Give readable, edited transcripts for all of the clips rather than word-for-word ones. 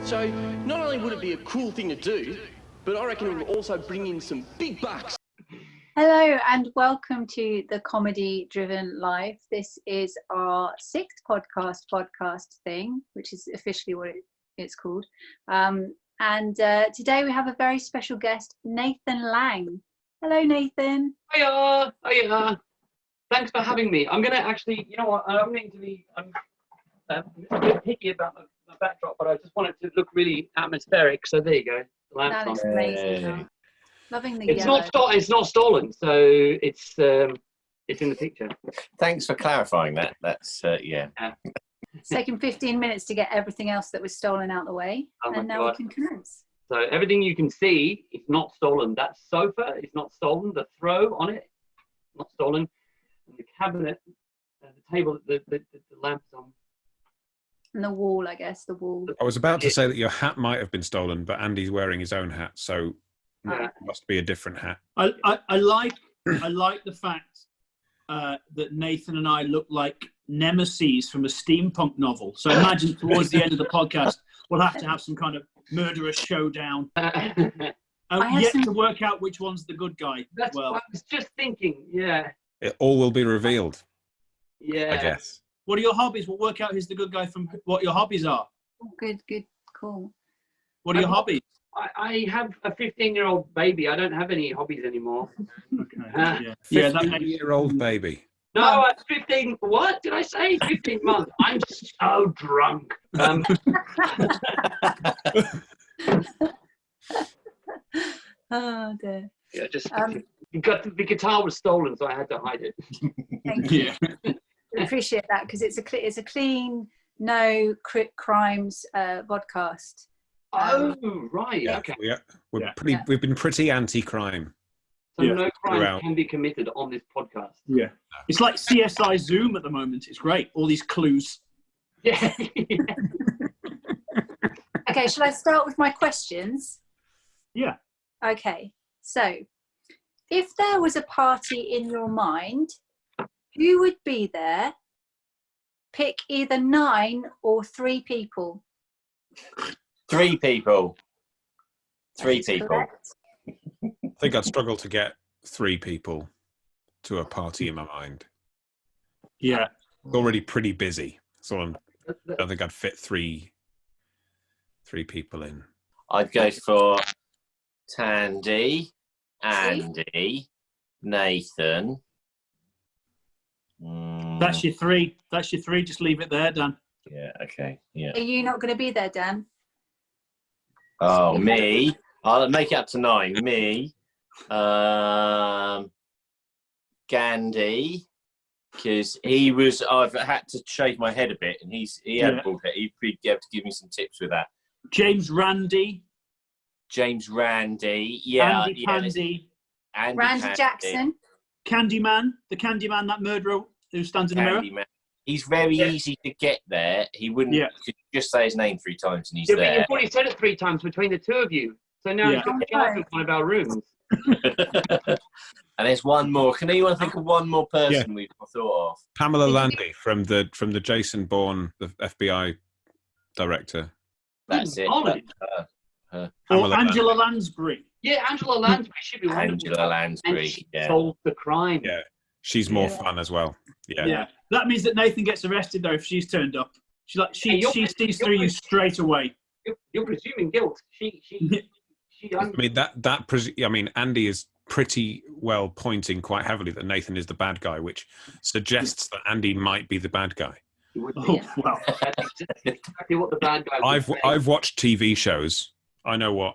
So not only would it be a cool thing to do, but I reckon it will also bring in some big bucks. Hello and welcome to the Comedy Driven Life. This is our sixth podcast thing, which is officially what it's called. Today we have a very special guest, Nathan Lange. Hello, Nathan. Hiya. Thanks for having me. I'm going to actually, you know what, I'm a bit picky about the backdrop, but I just want it to look really atmospheric. So there you go. That looks amazing. Loving the it's yellow. It's not stolen, so it's in the picture. Thanks for clarifying that. That's yeah. It's taken 15 minutes to get everything else that was stolen out the way, and now we can commence. So everything you can see is not stolen. That sofa is not stolen. The throw on it, not stolen. And the cabinet, the table, the lamp is on. And the wall, I guess, the wall. I was about to say that your hat might have been stolen, but Andy's wearing his own hat, so it must be a different hat. I like the fact that Nathan and I look like nemesis from a steampunk novel. So imagine towards the end of the podcast, we'll have to have some kind of murderous showdown. Yet to work out which one's the good guy. That's what I was just thinking, yeah. It all will be revealed. Yeah. I guess. What are your hobbies? We'll work out who's the good guy from what your hobbies are. Oh, good, cool. What are your hobbies? I have a 15-year-old baby. I don't have any hobbies anymore. Okay. Yeah, that 15-year-old baby. No, 15. What did I say? 15 months. I'm so drunk. Oh dear. Yeah, just the guitar was stolen, so I had to hide it. Thank you. I appreciate that because it's a clean, no crimes podcast. Oh right, yeah, okay. Yeah, we've been pretty anti-crime. So no crime can be committed on this podcast. Yeah, it's like CSI Zoom at the moment. It's great. All these clues. Yeah. Okay, shall I start with my questions? Yeah. Okay, so if there was a party in your mind, who would be there? Pick either 9 or 3 people. 3 people. 3 people. Correct. I think I'd struggle to get 3 people to a party in my mind. Yeah. It's already pretty busy, so I don't think I'd fit 3 people in. I'd go for Tandy, Andy, Nathan. That's your 3. That's your 3. Just leave it there, Dan. Yeah, okay. Yeah. Are you not going to be there, Dan? Oh, me. I'll make it up to 9. Me. Gandhi. Because I've had to shave my head a bit, and he had a bald head. He'd be able to give me some tips with that. James Randi. Yeah. Andy Pandy. Randy Jackson. Candyman. The Candyman, that murderer who stands in the mirror. Candyman. He's very easy to get there. He wouldn't. You could just say his name 3 times and he's there. But you've already said it 3 times between the 2 of you. So now you've got to charge in one of our rooms. And there's one more. Can anyone think of one more person we've thought of? Pamela Lange from the Jason Bourne, the FBI director. That's it. Or Angela Lansbury. Yeah, Angela Lansbury should be wonderful. Angela Lansbury. And she solved the crime. Yeah, she's more fun as well. Yeah. That means that Nathan gets arrested though if she's turned up. She sees through you straight away. You're presuming guilt. I mean, Andy is pretty well pointing quite heavily that Nathan is the bad guy, which suggests that Andy might be the bad guy. Oh, wow. That's exactly what the bad guy would say. I've watched TV shows. I know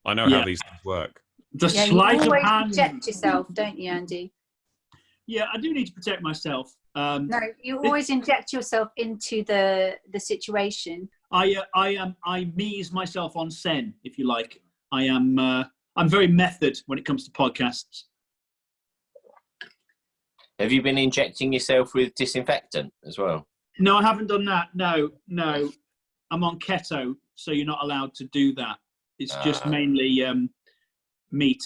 how these things work. The sleight you of always hand. protect yourself, don't you, Andy? Yeah, I do need to protect myself. No, you always inject yourself into the situation. I me's myself on sen, if you like. I'm very method when it comes to podcasts. Have you been injecting yourself with disinfectant as well? No, I haven't done that. No. I'm on keto, so you're not allowed to do that. It's just mainly meat.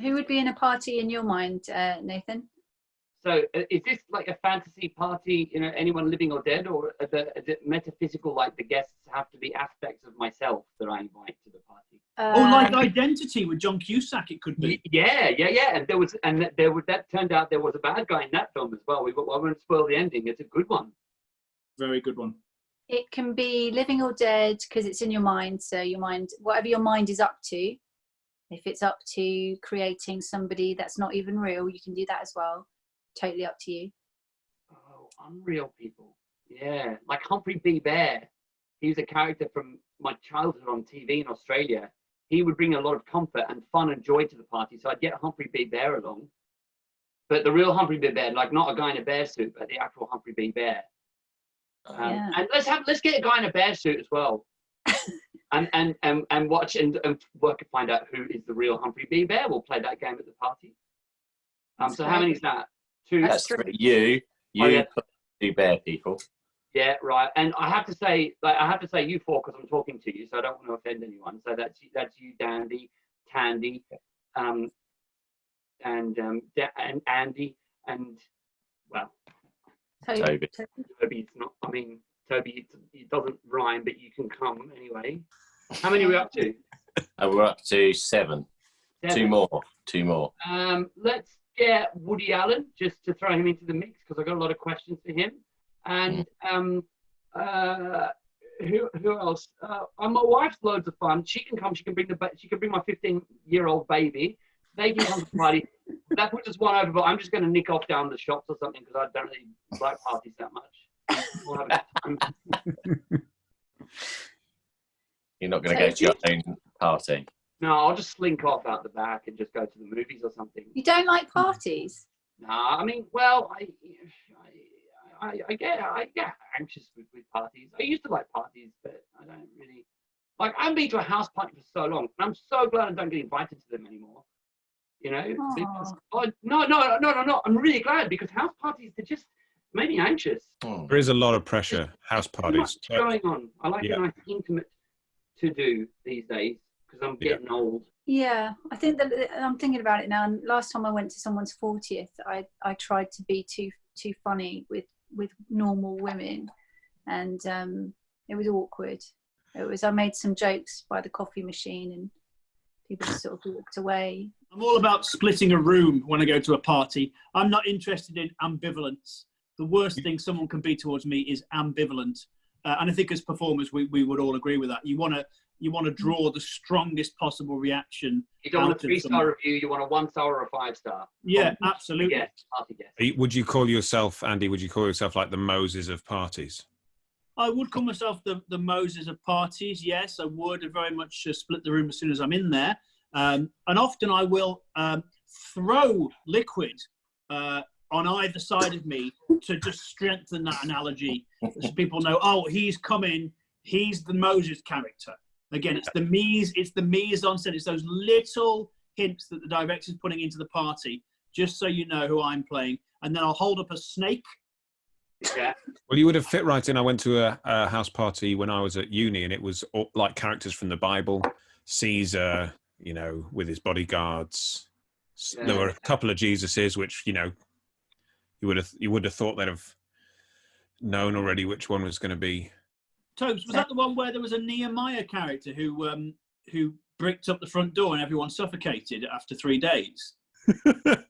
Who would be in a party in your mind, Nathan? So is this like a fantasy party, you know, anyone living or dead, or is it metaphysical, like the guests have to be aspects of myself that I invite to the party? Like Identity with John Cusack, it could be. Yeah. And that turned out there was a bad guy in that film as well. I won't spoil the ending. It's a good one. Very good one. It can be living or dead because it's in your mind. So your mind, whatever your mind is up to, if it's up to creating somebody that's not even real, you can do that as well. Totally up to you. Oh, unreal people. Yeah, like Humphrey B. Bear. He was a character from my childhood on TV in Australia. He would bring a lot of comfort and fun and joy to the party. So I'd get Humphrey B. Bear along. But the real Humphrey B. Bear, like not a guy in a bear suit, but the actual Humphrey B. Bear. Yeah. And let's get a guy in a bear suit as well. and watch and work and find out who is the real Humphrey B. Bear. We'll play that game at the party. So how many is that? 2. That's for you. Two bear people. Yeah, right. And I have to say you 4 because I'm talking to you, so I don't want to offend anyone. So that's you, Dandy, Tandy, and Andy, and well, Toby. Toby's not. I mean, Toby, it doesn't rhyme, but you can come anyway. How many are we up to? We're up to 7. 2 more. Let's get Woody Allen just to throw him into the mix because I've got a lot of questions for him. And who else? My wife's loads of fun. She can come. She can bring my 15-year-old baby. They can come to the party. That puts us one over. But I'm just going to nick off down the shops or something because I don't really like parties that much. We'll have a good time. You're not going to go to your own party. No, I'll just slink off out the back and just go to the movies or something. You don't like parties? No, I mean, well, I get anxious with parties. I used to like parties, but I don't really like. I haven't been to a house party for so long, and I'm so glad I don't get invited to them anymore. You know, because no. I'm really glad because house parties they just make me anxious. There is a lot of pressure. House parties. What's going on? I like a nice intimate to do these days because I'm getting old. Yeah, I think that I'm thinking about it now. And last time I went to someone's 40th, I tried to be too funny with normal women, and it was awkward. I made some jokes by the coffee machine, and people just sort of walked away. I'm all about splitting a room when I go to a party. I'm not interested in ambivalence. The worst thing someone can be towards me is ambivalent, and I think as performers we would all agree with that. You want to draw the strongest possible reaction. You don't want a 3-star review. You want a 1-star or a 5-star. Yeah, absolutely. Party guest. Would you call yourself, Andy? Would you call yourself like the Moses of parties? I would call myself the Moses of parties. Yes, I would very much split the room as soon as I'm in there. And often I will throw liquid on either side of me to just strengthen that analogy, so people know. Oh, he's coming. He's the Moses character. Again, it's the mise en scène. It's those little hints that the director's putting into the party, just so you know who I'm playing. And then I'll hold up a snake. Yeah. Well, you would have fit right in. I went to a house party when I was at uni, and it was all, like characters from the Bible. Caesar, you know, with his bodyguards. Yeah. There were a couple of Jesuses, which, you know, you would have thought they'd have known already which one was going to be. Tobes, was that the one where there was a Nehemiah character who bricked up the front door and everyone suffocated after 3 days? That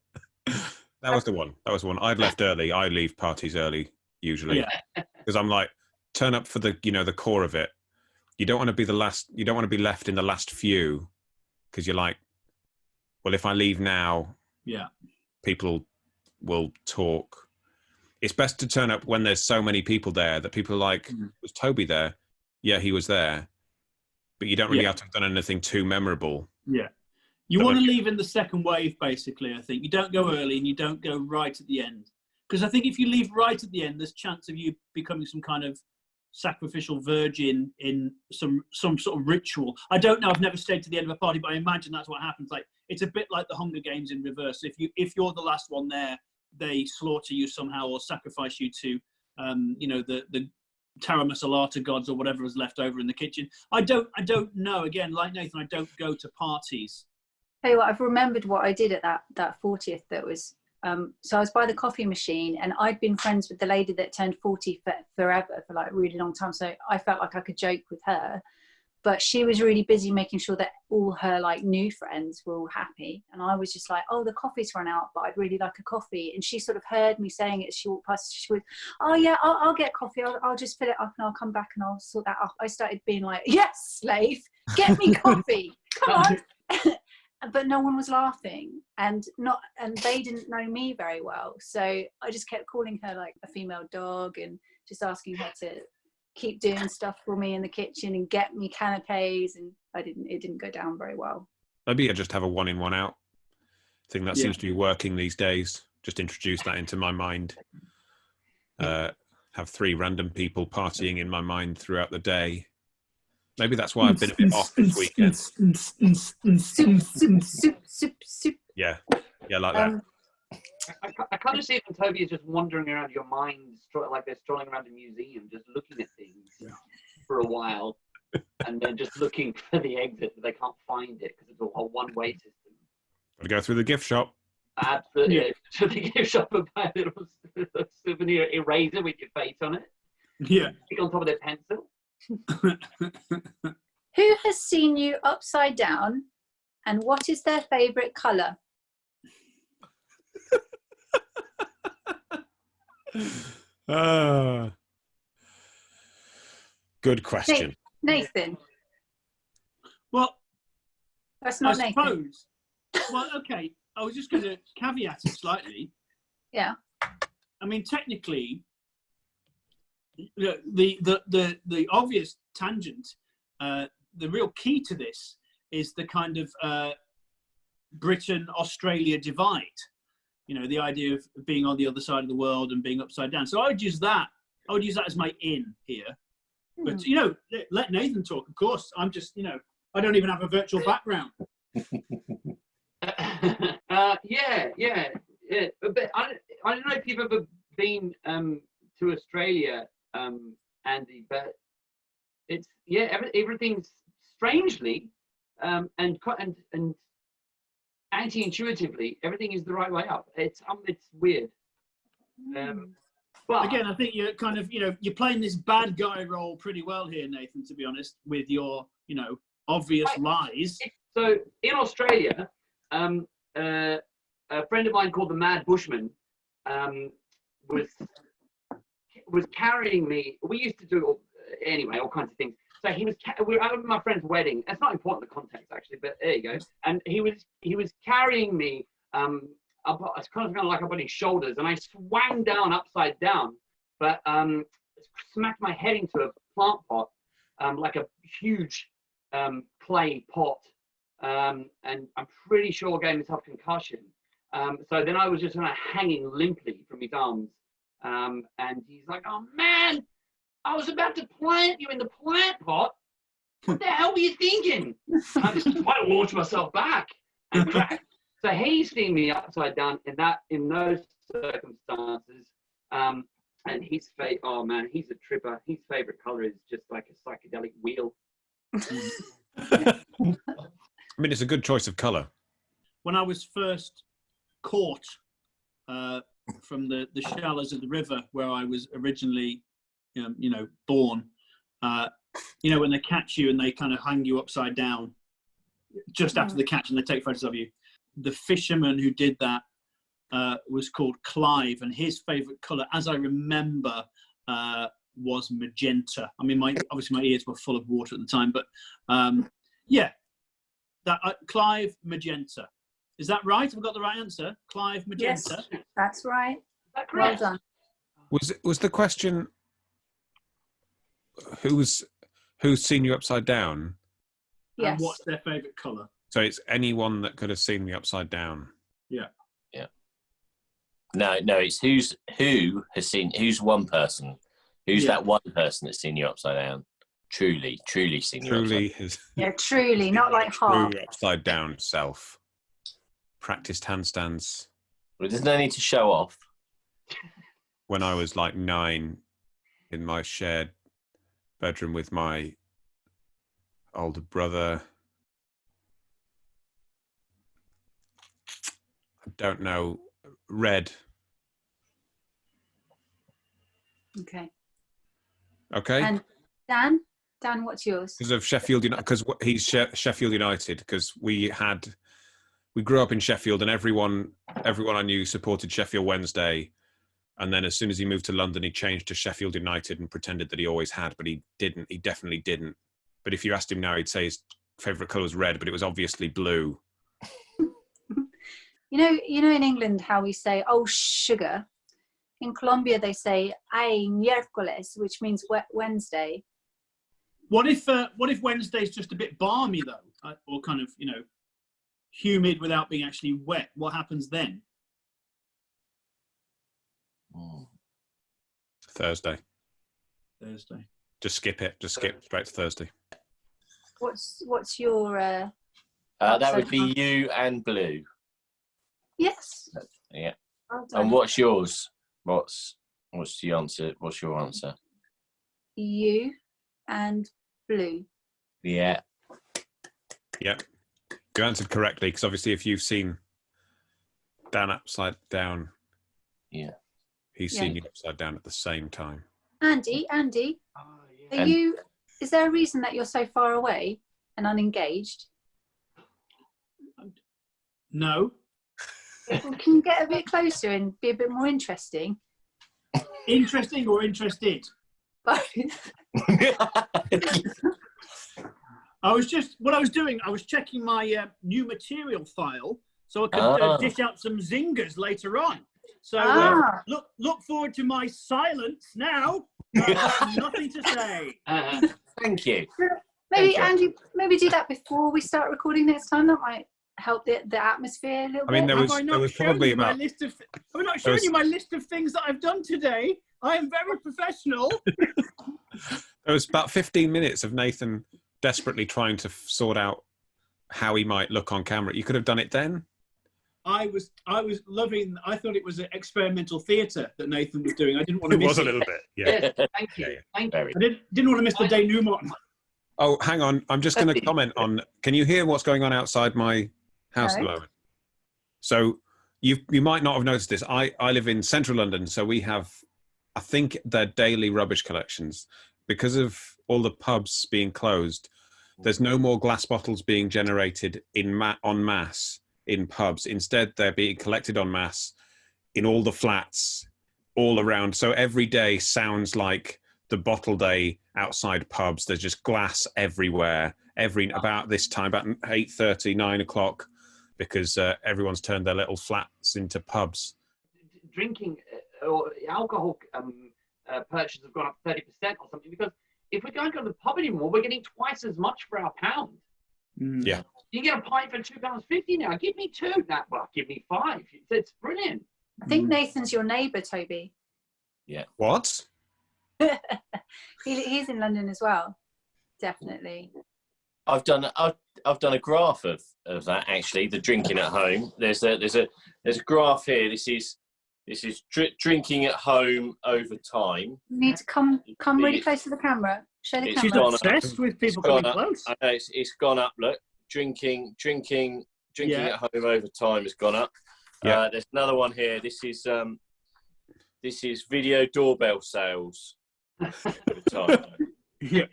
was the one. I'd left early. I leave parties early usually because I'm like, turn up for the core of it. You don't want to be the last. You don't want to be left in the last few because you're like, well, if I leave now, people will talk. It's best to turn up when there's so many people there that people are like, was Toby there? Yeah, he was there. But you don't really have to have done anything too memorable. Yeah. You want to leave in the second wave, basically, I think. You don't go early and you don't go right at the end. Because I think if you leave right at the end, there's a chance of you becoming some kind of sacrificial virgin in some sort of ritual. I don't know. I've never stayed to the end of a party, but I imagine that's what happens. Like, it's a bit like the Hunger Games in reverse. If you're the last one there, they slaughter you somehow or sacrifice you to, the Tara Masalata gods or whatever is left over in the kitchen. I don't know. Again, like Nathan, I don't go to parties. Tell you what, I've remembered what I did at that 40th. That was So I was by the coffee machine, and I'd been friends with the lady that turned 40 forever, for like a really long time. So I felt like I could joke with her, but she was really busy making sure that all her like new friends were all happy. And I was just like, oh, the coffee's run out, but I'd really like a coffee. And she sort of heard me saying it as she walked past. She was, oh yeah, I'll get coffee. I'll just fill it up and I'll come back and I'll sort that out. I started being like, yes, slave, get me coffee. Come on. But no one was laughing, and they didn't know me very well. So I just kept calling her like a female dog and just asking her to keep doing stuff for me in the kitchen and get me canapes, and it didn't go down very well. Maybe I just have a 1 in 1 out thing that seems to be working these days. Just introduce that into my mind. Have 3 random people partying in my mind throughout the day. Maybe that's why I've been a bit off this weekend. Soup. Yeah, like that. I kind of see it when Toby is just wandering around your mind, like they're strolling around a museum, just looking at things for a while, and then just looking for the exit, but they can't find it because it's a one-way system. Gotta go through the gift shop. Absolutely. To the gift shop and buy a little souvenir eraser with your face on it. Yeah. Stick on top of their pencil. Who has seen you upside down, and what is their favourite colour? Good question. Nathan. Well, That's not I Nathan. suppose. Well, okay. I was just going to caveat it slightly. Yeah. I mean, technically, the obvious tangent, the real key to this is the kind of Britain-Australia divide. You know, the idea of being on the other side of the world and being upside down. So I would use that as my in here. But, you know, let Nathan talk, of course. I'm just, you know, I don't even have a virtual background. Yeah. But I don't know if you've ever been to Australia, Andy, but it's, everything's strangely and anti-intuitively, everything is the right way up. It's weird. But again, I think you're kind of, you know, you're playing this bad guy role pretty well here, Nathan, to be honest, with your, you know, obvious lies. So in Australia, a friend of mine called the Mad Bushman was carrying me. We used to do all kinds of things. So we were at my friend's wedding. It's not important the context actually, but there you go. And he was carrying me it's kind of like up on his shoulders, and I swang down upside down, but smacked my head into a plant pot, like a huge clay pot, and I'm pretty sure gave myself concussion. So then I was just kind of hanging limply from his arms, and he's like, "Oh man, I was about to plant you in the plant pot. What the hell were you thinking?" I just tried to launch myself back and cracked. So he's seen me upside down in those circumstances, and he's a tripper. His favorite color is just like a psychedelic wheel. I mean, it's a good choice of color. When I was first caught from the shallows of the river where I was originally, you know, born, you know, when they catch you and they kind of hang you upside down just after the catch and they take photos of you. The fisherman who did that was called Clive, and his favourite colour, as I remember, was magenta. I mean, obviously my ears were full of water at the time, but Clive magenta. Is that right? Have I got the right answer? Clive magenta. Yes, that's right. That well done. Was the question who's seen you upside down? Yes. And what's their favourite colour? So it's anyone that could have seen me upside down. Yeah. No, it's who's one person. Who's that one person that's seen you upside down? Truly seen you upside down. Yeah, truly, not like half. True upside down self. Practiced handstands. Well, there's no need to show off. When I was like 9 in my shared bedroom with my older brother. I don't know red. Okay. Okay. And Dan, what's yours? Because of Sheffield United, because he's Sheffield United. Because we grew up in Sheffield, and everyone I knew supported Sheffield Wednesday. And then as soon as he moved to London, he changed to Sheffield United and pretended that he always had, but he didn't. He definitely didn't. But if you asked him now, he'd say his favourite colour was red, but it was obviously blue. You know, in England how we say "oh sugar." In Colombia they say "ay miércoles," which means Wednesday. What if Wednesday's just a bit balmy though, or kind of humid without being actually wet? What happens then? Thursday. Just skip it. Just skip straight to Thursday. What's your? That would be you and blue. Yes. Yeah. Well done. And what's yours? What's the answer? What's your answer? You and blue. Yeah. Yep. You answered correctly, because obviously if you've seen Dan upside down, yeah, he's seen you upside down at the same time. Andy, yeah. are you? Is there a reason that you're so far away and unengaged? No. Well, can you get a bit closer and be a bit more interesting? Interesting or interested? Both. I was checking my new material file so I could dish out some zingers later on. So look forward to my silence now. Nothing to say. Thank you. Maybe Andy, maybe do that before we start recording next time. That might help the atmosphere a little bit. I mean, there was probably about. Have I not shown you my list of things that I've done today? I am very professional. There was about 15 minutes of Nathan desperately trying to sort out how he might look on camera. You could have done it then. I was loving. I thought it was an experimental theatre that Nathan was doing. I didn't want to miss it. It was a little bit, yeah. Thank you. Yeah. Thank you. I didn't want to miss the denouement. Oh, hang on. I'm just going to comment on. Can you hear what's going on outside my house at the moment? So you might not have noticed this. I live in central London, so we have, I think, their daily rubbish collections. Because of all the pubs being closed, there's no more glass bottles being generated en masse in pubs. Instead, they're being collected en masse in all the flats all around. So every day sounds like the bottle day outside pubs. There's just glass everywhere. About this time, about 8:30, 9 o'clock, because everyone's turned their little flats into pubs. Drinking or alcohol purchases have gone up 30% or something, because if we don't go to the pub anymore, we're getting twice as much for our pound. Yeah. You get a pint for £2.50 now. Give me two. Well, give me five. It's brilliant. I think Nathan's your neighbour, Toby. Yeah. What? He's in London as well. Definitely. I've done a graph of that, actually. The drinking at home. There's a graph here. This is drinking at home over time. You need to come really close to the camera. Show the She's camera. obsessed with people coming close. I know it's gone up. Look, drinking at home over time has gone up. Yeah. There's another one here. This is video doorbell sales over time. Yeah.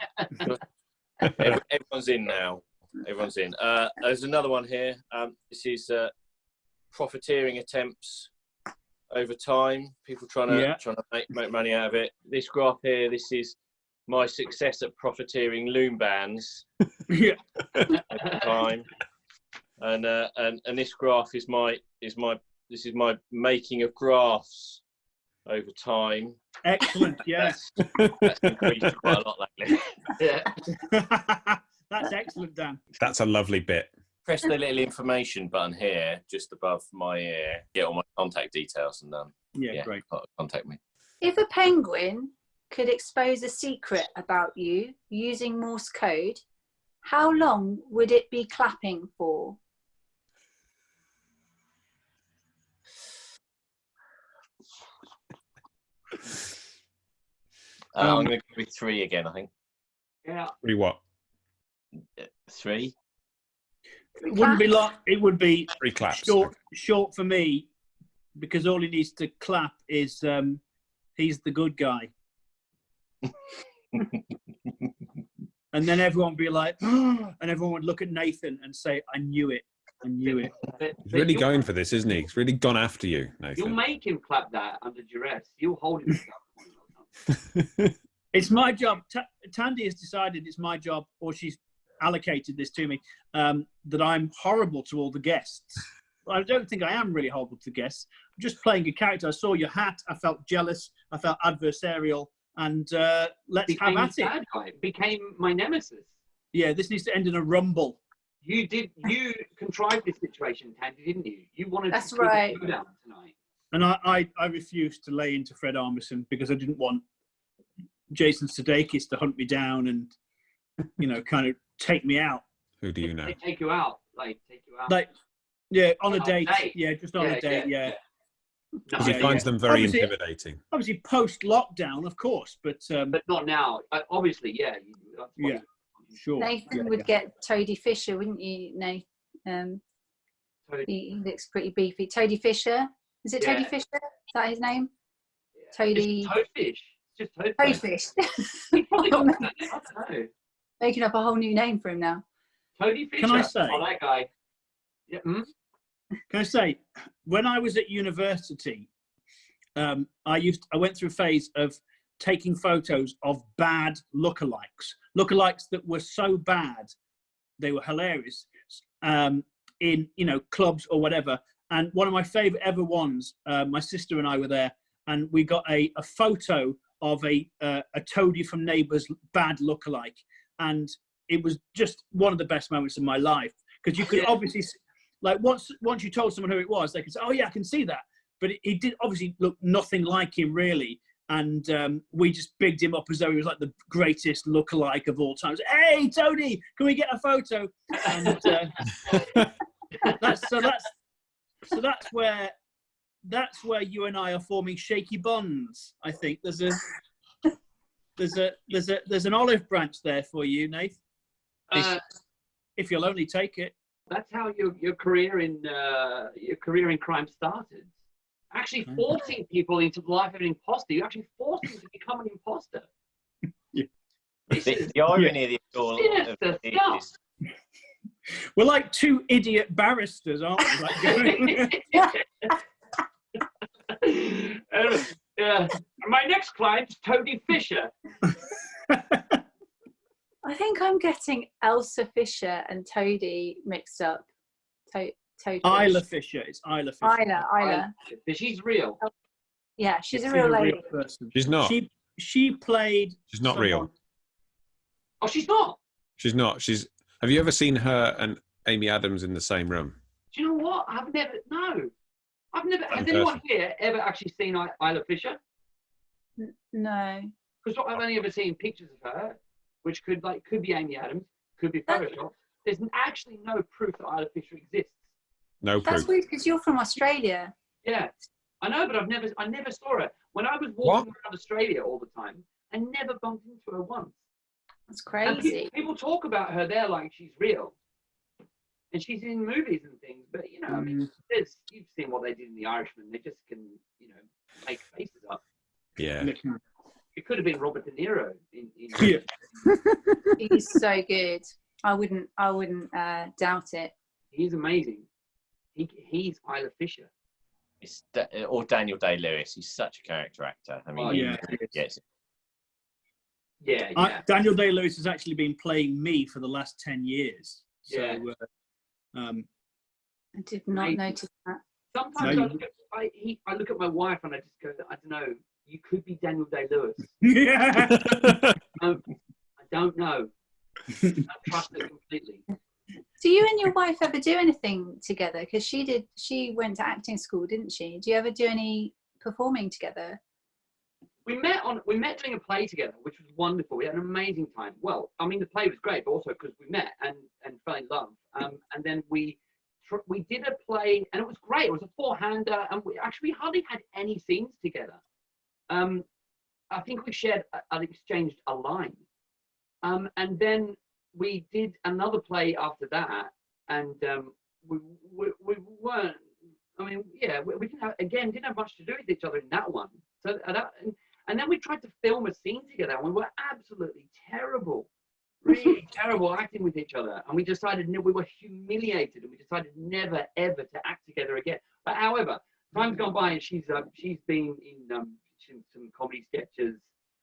Everyone's in now. Everyone's in. There's another one here. This is profiteering attempts over time. People trying to make money out of it. This graph here. This is my success at profiteering loom bands. Yeah. Over time. And this graph is my making of graphs over time. Excellent. Yes. That's increased quite a lot lately. Yeah. That's excellent, Dan. That's a lovely bit. Press the little information button here, just above my ear. Get all my contact details, and Yeah, great. contact me. If a penguin could expose a secret about you using Morse code, how long would it be clapping for? I'm going to go with 3 again, I think. Yeah. 3 what? 3? It wouldn't be long. It would be 3 claps. short for me. because all he needs to clap is he's the good guy. And then everyone would be like, and everyone would look at Nathan and say, I knew it. I knew it. He's really going for this, isn't he? He's really gone after you, Nathan. You'll make him clap that under duress. You'll hold him. It's my job. Tandy has decided it's my job, or she's allocated this to me, that I'm horrible to all the guests. I don't think I am really horrible to guests. I'm just playing a character. I saw your hat. I felt jealous. I felt adversarial. And let's have at it. Bad guy. Became my nemesis. Yeah, this needs to end in a rumble. You contrived this situation, Tandy, didn't you? You wanted That's to right. go down tonight. And I refused to lay into Fred Armisen because I didn't want Jason Sudeikis to hunt me down and, kind of take me out. Who do you know? They take you out. Yeah, on a date. Yeah, just on a date, yeah. Because he finds them very intimidating. Obviously, post-lockdown, of course, but not now. Obviously, yeah. Yeah, sure. Nathan would get Toady Fisher, wouldn't you, Nate? He looks pretty beefy. Toady Fisher. Is it Toady Fisher? Is that his name? Yeah. Toady. Toadfish. Just Toadfish. He probably got that. I don't know. Making up a whole new name for him now. Toady Fisher. Can I say? Oh, that guy. Yeah. Can I say, when I was at university, I went through a phase of taking photos of bad lookalikes that were so bad they were hilarious, in clubs or whatever. And one of my favorite ever ones, my sister and I were there, and we got a photo of a toady from Neighbours bad lookalike, and it was just one of the best moments of my life, because you could obviously, like, once you told someone who it was, they could say, oh yeah, I can see that, but he did obviously look nothing like him really, and we just bigged him up as though he was like the greatest lookalike of all time. Hey Toady, can we get a photo? And that's where you and I are forming shaky bonds. I think there's an olive branch there for you, Nath. If you'll only take it. That's how your career in crime started. Actually forcing people into the life of an imposter. You actually forced them to become an imposter. Yeah. The irony of the all is we're like two idiot barristers, aren't we? My next client's Toady Fisher. I think I'm getting Elsa Fisher and Toady mixed up. Isla Fisher. It's Isla Fisher. Isla. She's real. Yeah, she's a real lady. Person. She's not. She played. She's not real. Oh, she's not. She's not. Have you ever seen her and Amy Adams in the same room? Do you know what? I've never. Has anyone here ever actually seen Isla Fisher? No. Because I've only ever seen pictures of her, which could be Amy Adams, could be Photoshop. There's actually no proof that Isla Fisher exists. No proof. That's weird because you're from Australia. Yeah, I know, but I never saw her. When I was walking around Australia all the time, I never bumped into her once. That's crazy. And people talk about her there like she's real, and she's in movies and things. But I mean, you've seen what they did in The Irishman. They just can, make faces up. Yeah. It could have been Robert De Niro. Yeah. He's so good. I wouldn't doubt it. He's amazing. He's Isla Fisher. Or Daniel Day-Lewis. He's such a character actor. I mean, yeah. Yes. Yeah. Daniel Day-Lewis has actually been playing me for the last 10 years. So, I did not notice that. Sometimes I look at my wife and I just go, I don't know, you could be Daniel Day-Lewis. Yeah. I don't know. I trust her completely. Do you and your wife ever do anything together? Because she went to acting school, didn't she? Do you ever do any performing together? We met doing a play together, which was wonderful. We had an amazing time. Well, I mean, the play was great, but also because we met and fell in love. And then we did a play, and it was great. It was a four-hander, and we hardly had any scenes together. I think we exchanged a line. And then we did another play after that, and we weren't. I mean, yeah, we didn't have, again, didn't have much to do with each other in that one. So and then we tried to film a scene together, and we were absolutely terrible, really terrible acting with each other. And we decided, no, we were humiliated, and we decided never ever to act together again. But however, time's gone by, and she's been in some comedy sketches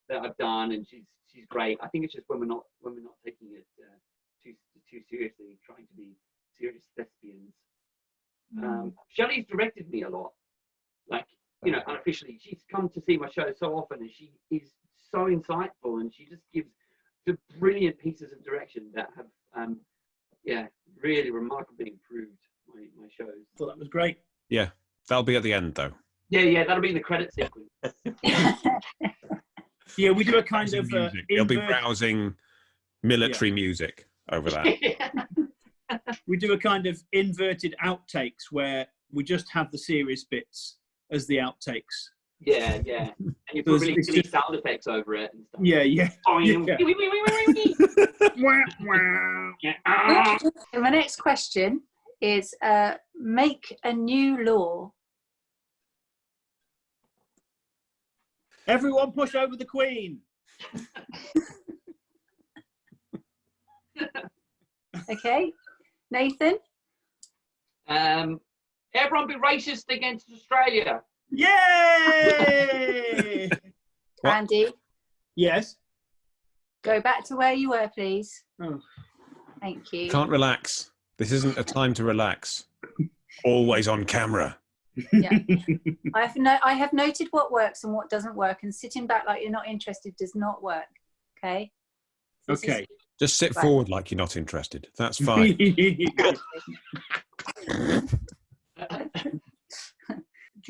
that I've done, and she's great. I think it's just when we're not taking it too seriously, trying to be serious thespians. Shelley's directed me a lot, like, you know, unofficially. She's come to see my show so often, and she is so insightful, and she just gives the brilliant pieces of direction that have, really remarkably improved my shows. So that was great. Yeah, that'll be at the end though. Yeah, that'll be in the credit sequence. Yeah, we do a kind of music. They'll be browsing military music over that. We do a kind of inverted outtakes where we just have the serious bits as the outtakes. Yeah, and you put really silly sound effects over it and stuff. Yeah. My next question is make a new law. Everyone push over the Queen. Okay, Nathan. Everyone be racist against Australia. Yay! Andy, Yes. go back to where you were, please. Oh. Thank you. Can't relax. This isn't a time to relax. Always on camera. Yeah. I have noted what works and what doesn't work, and sitting back like you're not interested does not work. Okay. This Okay. Just sit Right. forward like you're not interested. That's fine. Do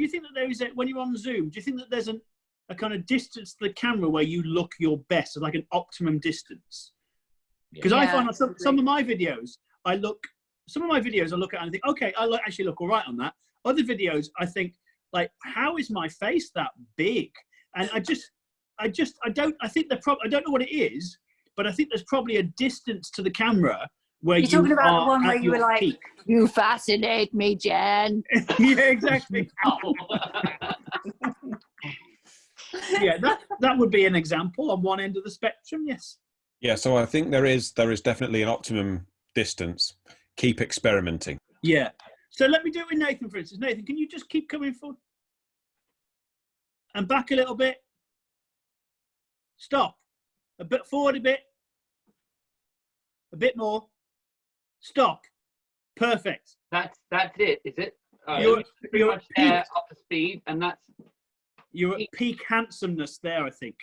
you think that there is when you're on Zoom, do you think that there's a kind of distance to the camera where you look your best, like an optimum distance? Because I find some of my videos, I look at and think, okay, actually look all right on that. Other videos, I think, like, how is my face that big? And I think I don't know what it is, but I think there's probably a distance to the camera where You're talking about the one are where at you were your like, peak. "You fascinate me, Jen." Yeah, exactly. Yeah, that would be an example on one end of the spectrum. Yes. Yeah, so I think there is definitely an optimum distance. Keep experimenting. Yeah. So let me do it with Nathan, for instance. Nathan, can you just keep coming forward? And back a little bit. Stop. A bit forward a bit. A bit more. Stop. Perfect. That's it, is it? You're pretty much at peak. up to speed, and that's. You're at peak handsomeness there, I think.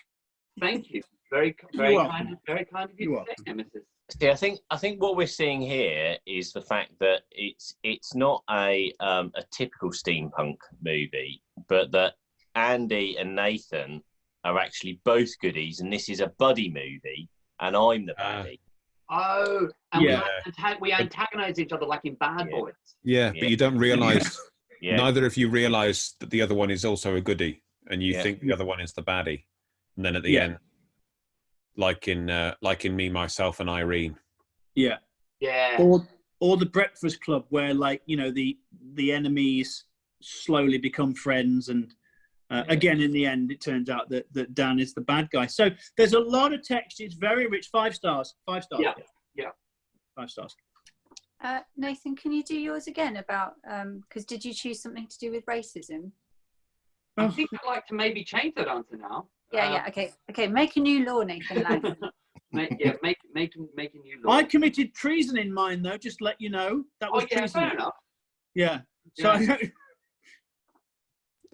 Thank you. Very kind of you to say, Nemesis. See, I think what we're seeing here is the fact that it's not a typical steampunk movie, but that Andy and Nathan are actually both goodies, and this is a buddy movie, and I'm the baddie. Oh, and Yeah. we antagonize each other like in Bad Boys. Yeah, but you don't realise. Yeah. Neither of you realise that the other one is also a goodie, and you think the other one is the baddie, and then at the end, like in Me, Myself, and Irene. Yeah. Yeah. Or the Breakfast Club, where, like, you know, the enemies slowly become friends, and again, in the end, it turns out that Dan is the bad guy. So there's a lot of text. It's very rich. 5 stars. 5 stars. Yeah. 5 stars. Nathan, can you do yours again about because did you choose something to do with racism? I think I'd like to maybe change that answer now. Okay, make a new law, Nathan Lange. make a new law. I committed treason in mine, though, just to let you know. That was treason. Fair enough. Yeah. So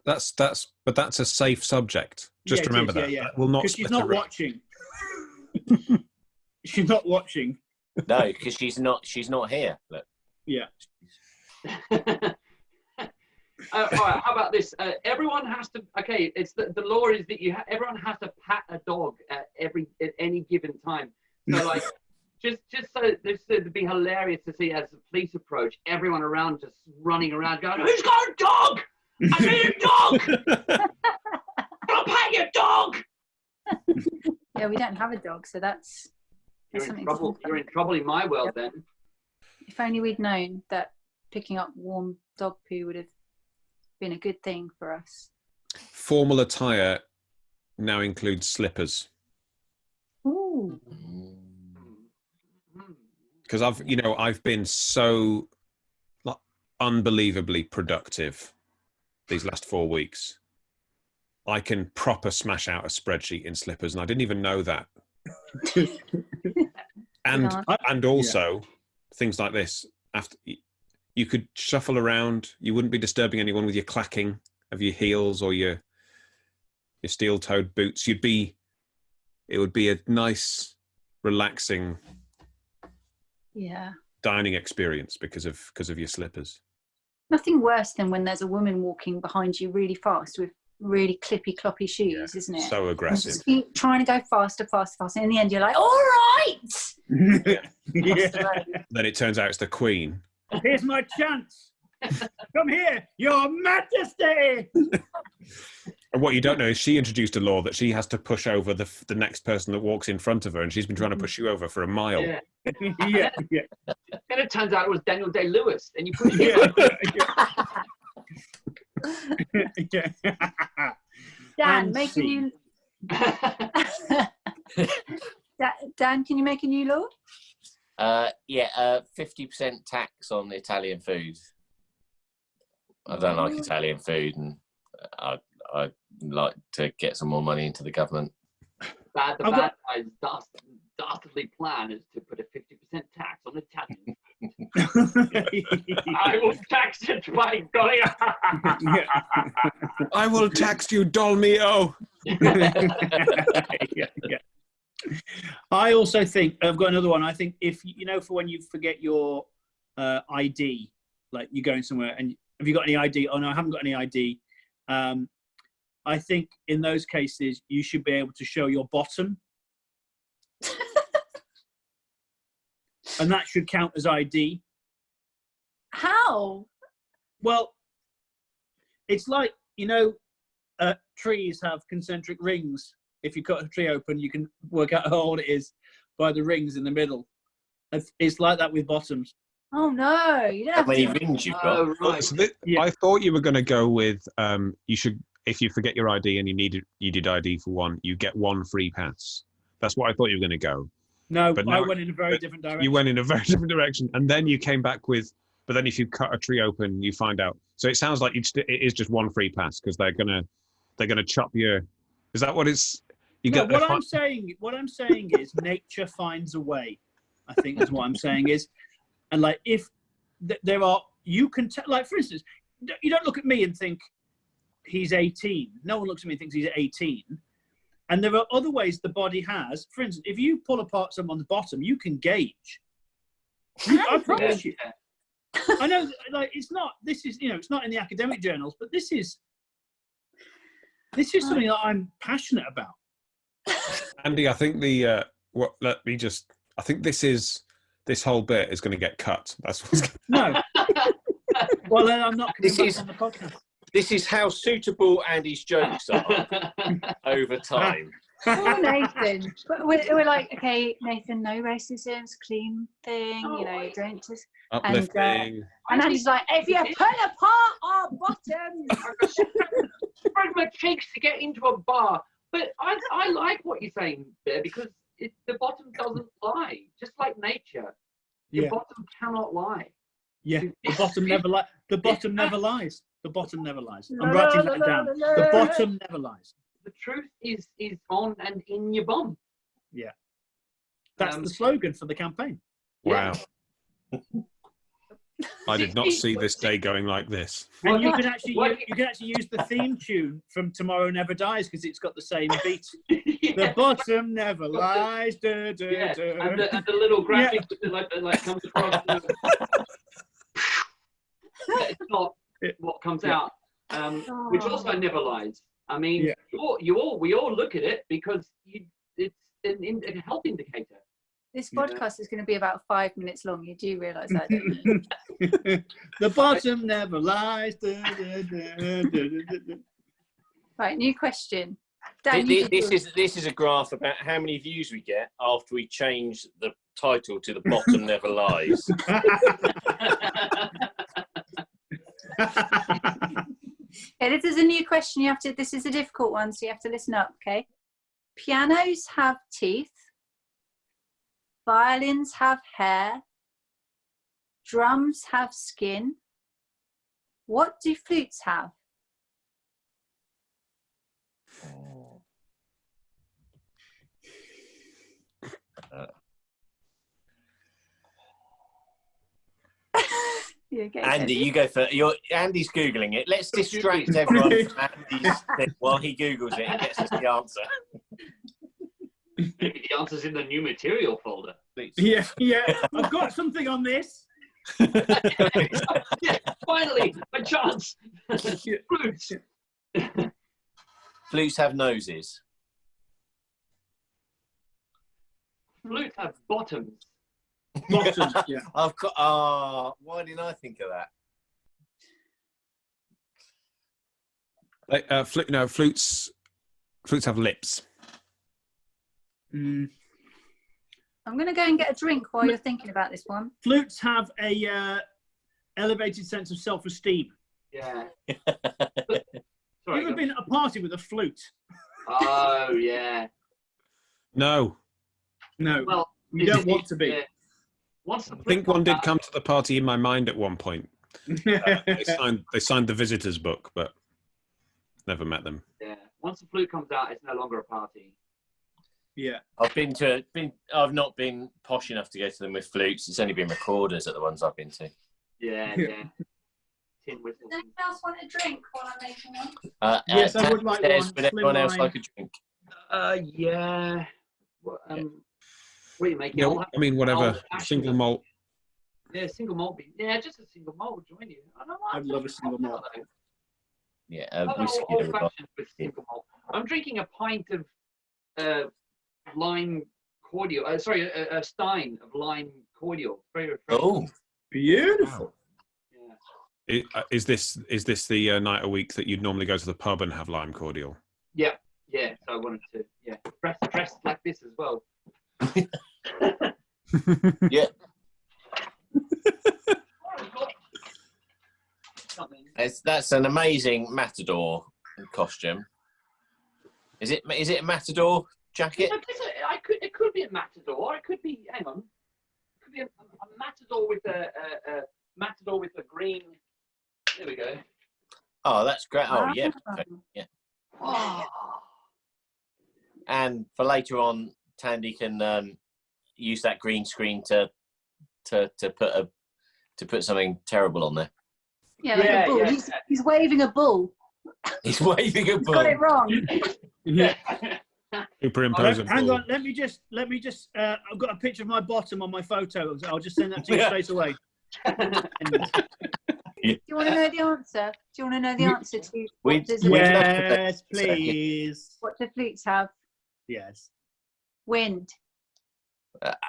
That's a safe subject. Just remember that. Yeah. That will not. Because she's not watching. She's not watching. No, because she's not here. Look. Yeah. All right, how about this? Everyone has to. Okay, it's the law is that everyone has to pat a dog at any given time. So like, just so this would be hilarious to see as the police approach, everyone around just running around going, "Who's got a dog? I need a dog! I'll pat your dog!" Yeah, we don't have a dog, so that's You're in something trouble. to You're in trouble in my world then. If only we'd known that picking up warm dog poo would have been a good thing for us. Formal attire now includes slippers. Ooh. Because I've been so unbelievably productive these last 4 weeks. I can proper smash out a spreadsheet in slippers, and I didn't even know that. and also things like this. After you could shuffle around, you wouldn't be disturbing anyone with your clacking of your heels or your steel-toed boots. It would be a nice, relaxing dining experience because of your slippers. Nothing worse than when there's a woman walking behind you really fast with really clippy cloppy shoes, isn't it? So aggressive. And just keep trying to go faster, and in the end you're like, all right. Then it turns out it's the Queen. Here's my chance. Come here, Your Majesty. And what you don't know is she introduced a law that she has to push over the next person that walks in front of her, and she's been trying to push you over for a mile. Yeah. Yeah. Then it turns out it was Daniel Day-Lewis, and you put it Dan, make a new... Dan, can you make a new law? 50% tax on the Italian food. I don't like Italian food, and I'd like to get some more money into the government. The bad guy's dastardly plan is to put a 50% tax on Italian food. I will tax it by golly. I will tax you, Dolmio. I also think I've got another one. I think if for when you forget your ID, like you're going somewhere and have you got any ID? Oh no, I haven't got any ID. I think in those cases you should be able to show your bottom, and that should count as ID. How? Well, it's like trees have concentric rings. If you cut a tree open, you can work out how old it is by the rings in the middle. It's like that with bottoms. Oh no, you don't have How many to. rings you've got? Right. So I thought you were going to go with you should, if you forget your ID and you did ID for one, you get one free pass. That's what I thought you were going to go. No, but I went in a very different direction. You went in a very different direction, and then you came back with. But then if you cut a tree open, you find out. So it sounds like it is just one free pass because they're gonna chop your. Is that what it's? What I'm saying is nature finds a way. I think is what I'm saying is, and like if there are, you can like for instance, you don't look at me and think he's 18. No one looks at me and thinks he's 18. And there are other ways the body has. For instance, if you pull apart someone's bottom, you can gauge. I promise you. I know, like it's not. This is it's not in the academic journals, but this is something that I'm passionate about. Andy, I think I think this whole bit is going to get cut. That's what's No. Well, then I'm not coming back on the podcast. This is how suitable Andy's jokes are over time. Oh, Nathan. We're like, okay, Nathan, no racism, it's a clean thing, you don't just... uplifting. And Andy's like, if you pull apart our bottoms... Spread my cheeks to get into a bar. But I like what you're saying there because the bottom doesn't lie, just like nature. Your bottom cannot lie. Yeah, the bottom never lies. The bottom never lies. The bottom never lies. I'm writing that down. The bottom never lies. The truth is on and in your bum. Yeah. That's the slogan for the campaign. Wow. I did not see this day going like this. And you can actually use the theme tune from Tomorrow Never Dies because it's got the same beat. The bottom never lies. And the little graphic that like comes across. It's not what comes out, which also never lies. I mean, we all look at it because it's a health indicator. This podcast is going to be about 5 minutes long. You do realise that, don't you? The bottom never lies. Right, new question. Dan, this is a graph about how many views we get after we change the title to The Bottom Never Lies. Okay, this is a new question. This is a difficult one, so you have to listen up, okay? Pianos have teeth. Violins have hair. Drums have skin. What do flutes have? Andy, you go for Andy's googling it. Let's distract everyone from Andy's thing while he googles it and gets us the answer. Maybe the answer's in the new material folder. Yeah, I've got something on this. Yeah, finally, my chance. Flutes. Flutes have noses. Flutes have bottoms. Bottoms, yeah. I've got. Why didn't I think of that? Flutes have lips. Mm. I'm going to go and get a drink while you're thinking about this one. Flutes have a elevated sense of self-esteem. Yeah. Sorry, you ever been at a party with a flute? Oh, yeah. No. Well, you don't want to be. I think one did come to the party in my mind at one point. They signed the visitors book, but never met them. Yeah. Once the flute comes out, it's no longer a party. Yeah. I've not been posh enough to go to them with flutes. It's only been recorders at the ones I've been to. Yeah. Tin whistle. Does anyone else want a drink while I'm making one? Yes, I would like one. Would everyone else like a drink? Yeah. What are you making? Yeah, I mean, whatever. Single malt. Yeah, single malt. Yeah, just a single malt would join you. I don't know. I'd love a single malt. Yeah, whiskey. Old-fashioned with single malt. I'm drinking a pint of lime cordial. A stein of lime cordial. Very refreshing. Oh, beautiful. Yeah. Is this the night a week that you'd normally go to the pub and have lime cordial? Yeah. So I wanted to press like this as well. Yeah. That's an amazing matador costume. Is it a matador jacket? It could be a matador. It could be. Hang on. It could be a matador with a green. There we go. Oh, that's great. Oh, yeah. Yeah. Oh. And for later on, Tandy can use that green screen to put something terrible on there. Yeah, like a bull. Yeah. He's waving a bull. He's waving a bull. Got it wrong. Yeah. Superimpose a hang bull. on, let me just. I've got a picture of my bottom on my photo. I'll just send that to you straight away. Do you want to know the answer? Do you want to know the answer to Yes, please. What do flutes have? Yes. Wind.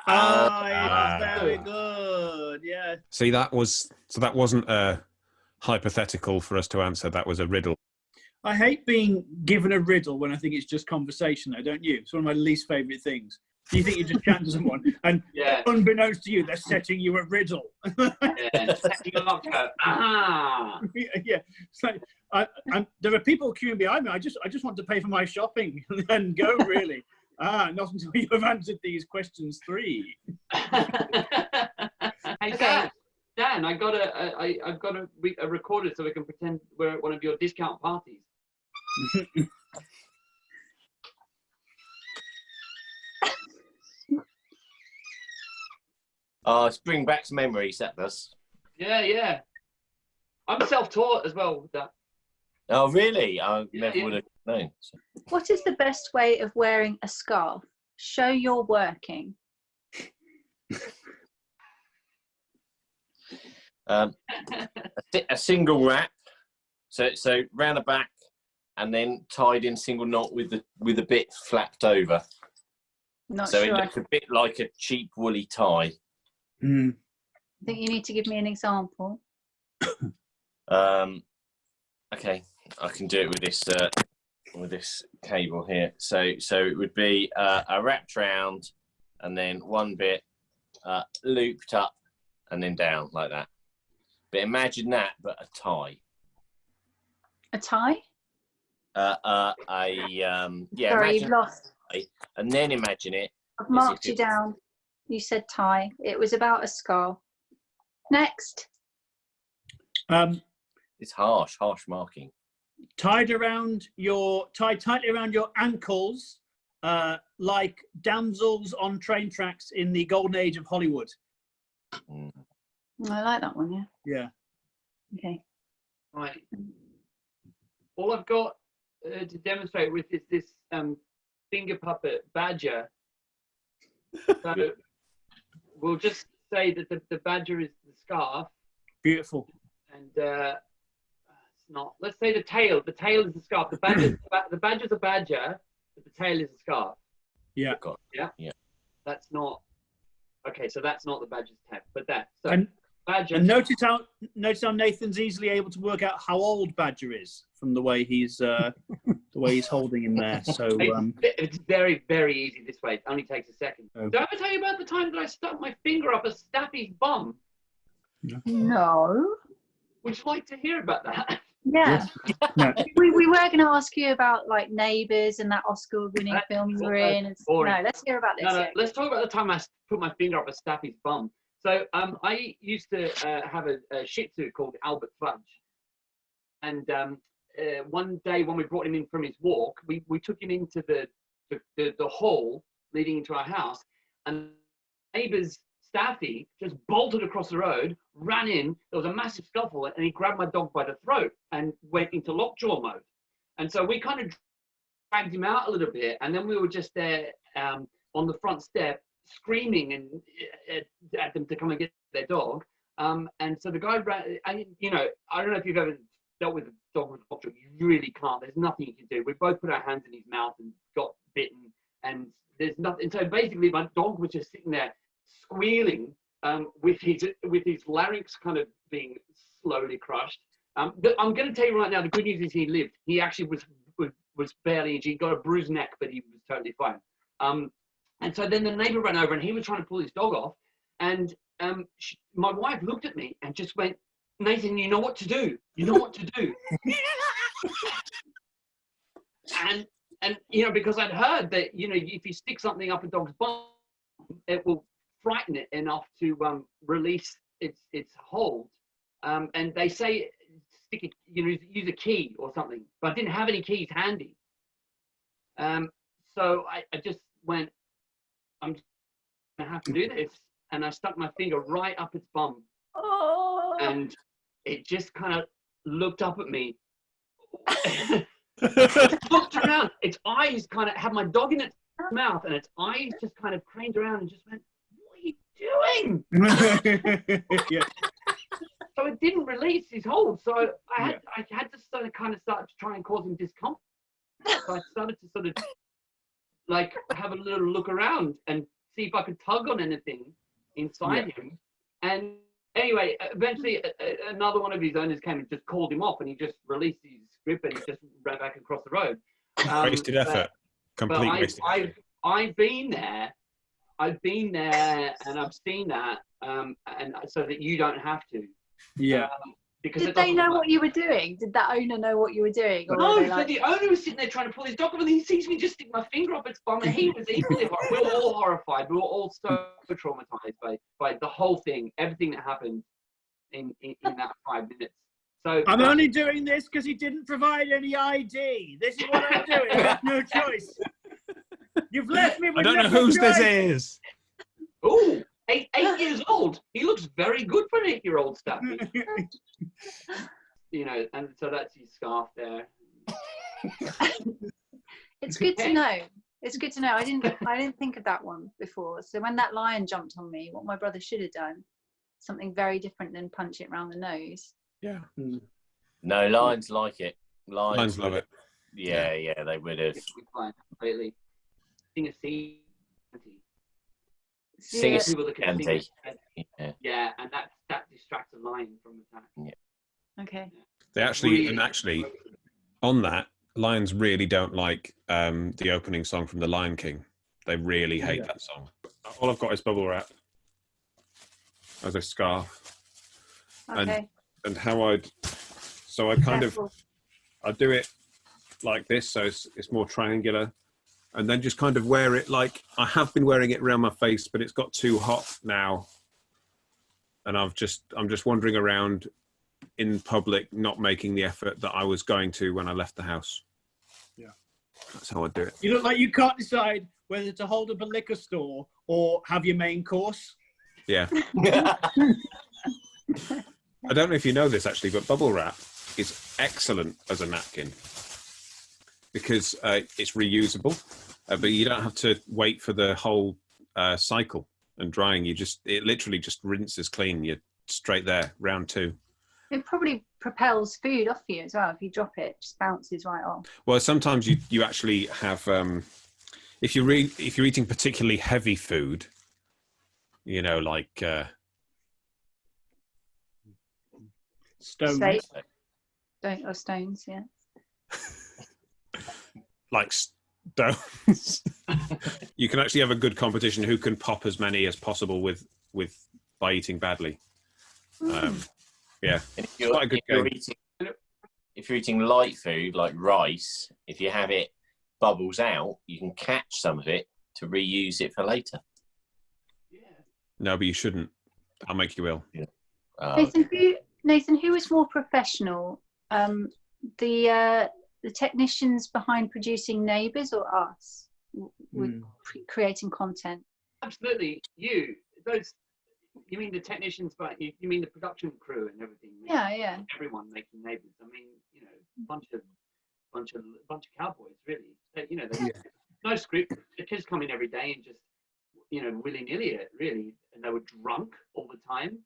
Very good. Yeah. See, that wasn't a hypothetical for us to answer. That was a riddle. I hate being given a riddle when I think it's just conversation, though, don't you? It's one of my least favourite things. You think you're just chatting to someone, and unbeknownst to you, they're setting you a riddle. Setting you up. Yeah. It's like, there are people queuing behind me. I just want to pay for my shopping and go, really. Not until you have answered these questions 3. Hey, Dan, I've got a recorder so we can pretend we're at one of your discount parties. It's bringing back some memories, that does. Yeah. I'm self-taught as well with that. Oh, really? I never would have known. So. What is the best way of wearing a scarf? Show you're working. A single wrap, so round the back, and then tied in single knot with the bit flapped over. Not so sure. it looks a bit like a cheap woolly tie. Mm. I think you need to give me an example. Okay, I can do it with this cable here. So it would be a wrapped round, and then one bit looped up, and then down like that. But imagine that, but a tie. A tie? Yeah. Sorry, Imagine you've lost. and then imagine it. I've marked you down. You said tie. It was about a scarf. Next. It's harsh marking. Tied tightly around your ankles, like damsels on train tracks in the golden age of Hollywood. I like that one. Yeah. Yeah. Okay. Right. All I've got to demonstrate with is this finger puppet badger. So we'll just say that the badger is the scarf. Beautiful. And it's not. Let's say the tail. The tail is the scarf. The badger's a badger, but the tail is a scarf. Yeah. Yeah. That's not. Okay, so that's not the badger's tail, but that. So And badger. And notice how Nathan's easily able to work out how old Badger is from the way he's holding him there. So it's very, very easy this way. It only takes a second. Oh. Did I ever tell you about the time that I stuck my finger up a Staffy's bum? No. Would you like to hear about that? Yeah. No. We were going to ask you about like Neighbours and that Oscar-winning film you were in. And, no, let's hear about this. No, let's talk about the time I put my finger up a Staffy's bum. So I used to have a Shih Tzu called Albert Fudge, and one day when we brought him in from his walk, we took him into the hall leading into our house, and neighbour's Staffy just bolted across the road, ran in. There was a massive scuffle, and he grabbed my dog by the throat and went into lockjaw mode. And so we kind of dragged him out a little bit, and then we were just there on the front step, screaming and at them to come and get their dog. And so the guy ran. I don't know if you've ever dealt with a dog with lockjaw. You really can't. There's nothing you can do. We both put our hands in his mouth and got bitten, and there's nothing. So basically, my dog was just sitting there squealing with his larynx kind of being slowly crushed. I'm going to tell you right now, the good news is he lived. He actually was barely injured. He got a bruised neck, but he was totally fine. And so then the neighbor ran over, and he was trying to pull his dog off. And my wife looked at me and just went, "Nathan, you know what to do. You know what to do." and because I'd heard that if you stick something up a dog's bum, it will frighten it enough to release its hold. And they say stick it, use a key or something. But I didn't have any keys handy. So I just went, I'm gonna have to do this, and I stuck my finger right up its bum, and it just kind of looked up at me. It looked around. Its eyes kind of had my dog in its mouth, and its eyes just kind of craned around and just went, "What are you doing?" Yeah. So it didn't release his hold. So I had to start to try and cause him discomfort. So I started to sort of like have a little look around and see if I could tug on anything inside him. And anyway, eventually another one of his owners came and just called him off, and he just released his grip and he just ran back across the road. Wasted effort. Complete wasted effort. I've been there, and I've seen that, and so that you don't have to. Yeah. Because did they know what you were doing? Did that owner know what you were doing? Or no, were they so like... the owner was sitting there trying to pull his dog off, and he sees me just stick my finger up its bum, and he was equally horrified. We were all horrified. We were all so traumatized by the whole thing, everything that happened in that 5 minutes. So I'm only doing this because he didn't provide any ID. This is what I'm doing. I have no choice. You've left me with I don't know no whose choice. this is. Oh, 8 years old. He looks very good for an 8-year-old Staffy. And so that's his scarf there. It's good to know. It's good to know. I didn't think of that one before. So when that lion jumped on me, what my brother should have done, something very different than punch it round the nose. Yeah. No, lions like it. Lions love it. Yeah, they would have. Completely. Sing a sea. Sing a People that can Tandy. sing. Yeah, and that distracts a lion from attack. Yeah. Okay. They actually, on that, lions really don't like the opening song from The Lion King. They really hate that song. All I've got is bubble wrap as a scarf. Okay. And how I kind of, I do it like this, so it's more triangular, and then just kind of wear it like I have been wearing it around my face, but it's got too hot now, and I'm just wandering around in public, not making the effort that I was going to when I left the house. Yeah, that's how I do it. You look like you can't decide whether to hold up a liquor store or have your main course. Yeah. I don't know if you know this actually, but bubble wrap is excellent as a napkin because it's reusable, but you don't have to wait for the whole cycle and drying. It literally just rinses clean. You're straight there, round 2. It probably propels food off you as well. If you drop it, it just bounces right off. Well, sometimes you actually have if you're eating particularly heavy food, like stones. Or stones, yeah. Like stones. You can actually have a good competition who can pop as many as possible by eating badly. Yeah, and if you're eating light food like rice, if you have it bubbles out, you can catch some of it to reuse it for later. Yeah. No, but you shouldn't. I'll make you ill. Yeah. Nathan, who was more professional? The technicians behind producing Neighbours or us with creating content? Absolutely. You mean the technicians, but you mean the production crew and everything? Yeah. Everyone making Neighbours. I mean, bunch of cowboys, really. No script. The kids come in every day and just, willy-nilly it, really. And they were drunk all the time.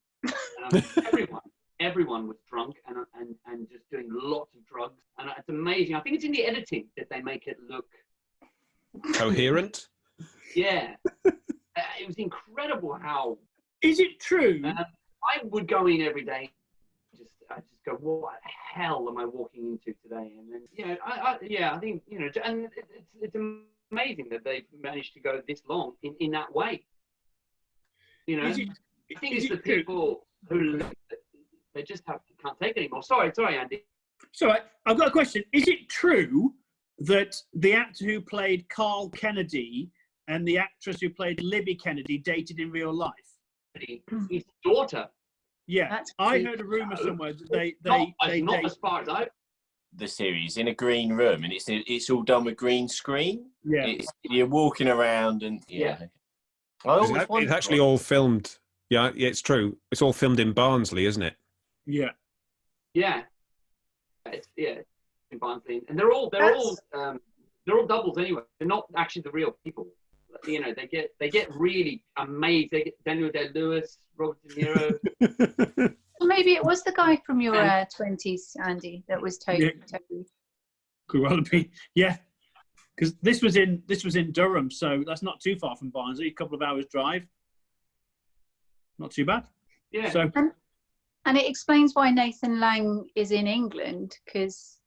Everyone was drunk and just doing lots of drugs. And it's amazing. I think it's in the editing that they make it look coherent. Yeah. It was incredible how. Is it true? I would go in every day. I just go, what the hell am I walking into today? And then, I think, and it's amazing that they've managed to go this long in that way. I think it's the people who they just can't take it anymore. Sorry, Andy. Sorry, I've got a question. Is it true that the actor who played Carl Kennedy and the actress who played Libby Kennedy dated in real life? His daughter. Yeah, I heard a rumor somewhere that they not as far as I. The series in a green room, and it's all done with green screen. Yeah, you're walking around, and it's actually all filmed. Yeah, it's true. It's all filmed in Barnsley, isn't it? Yeah. It's in Barnsley, and they're all doubles anyway. They're not actually the real people. They get really amazed. They get Daniel Day-Lewis, Robert De Niro. Maybe it was the guy from your 20s, Andy, that was Toby. Could well be. Yeah, because this was in Durham, so that's not too far from Barnsley. A couple of hours drive. Not too bad. Yeah. So. And it explains why Nathan Lange is in England, because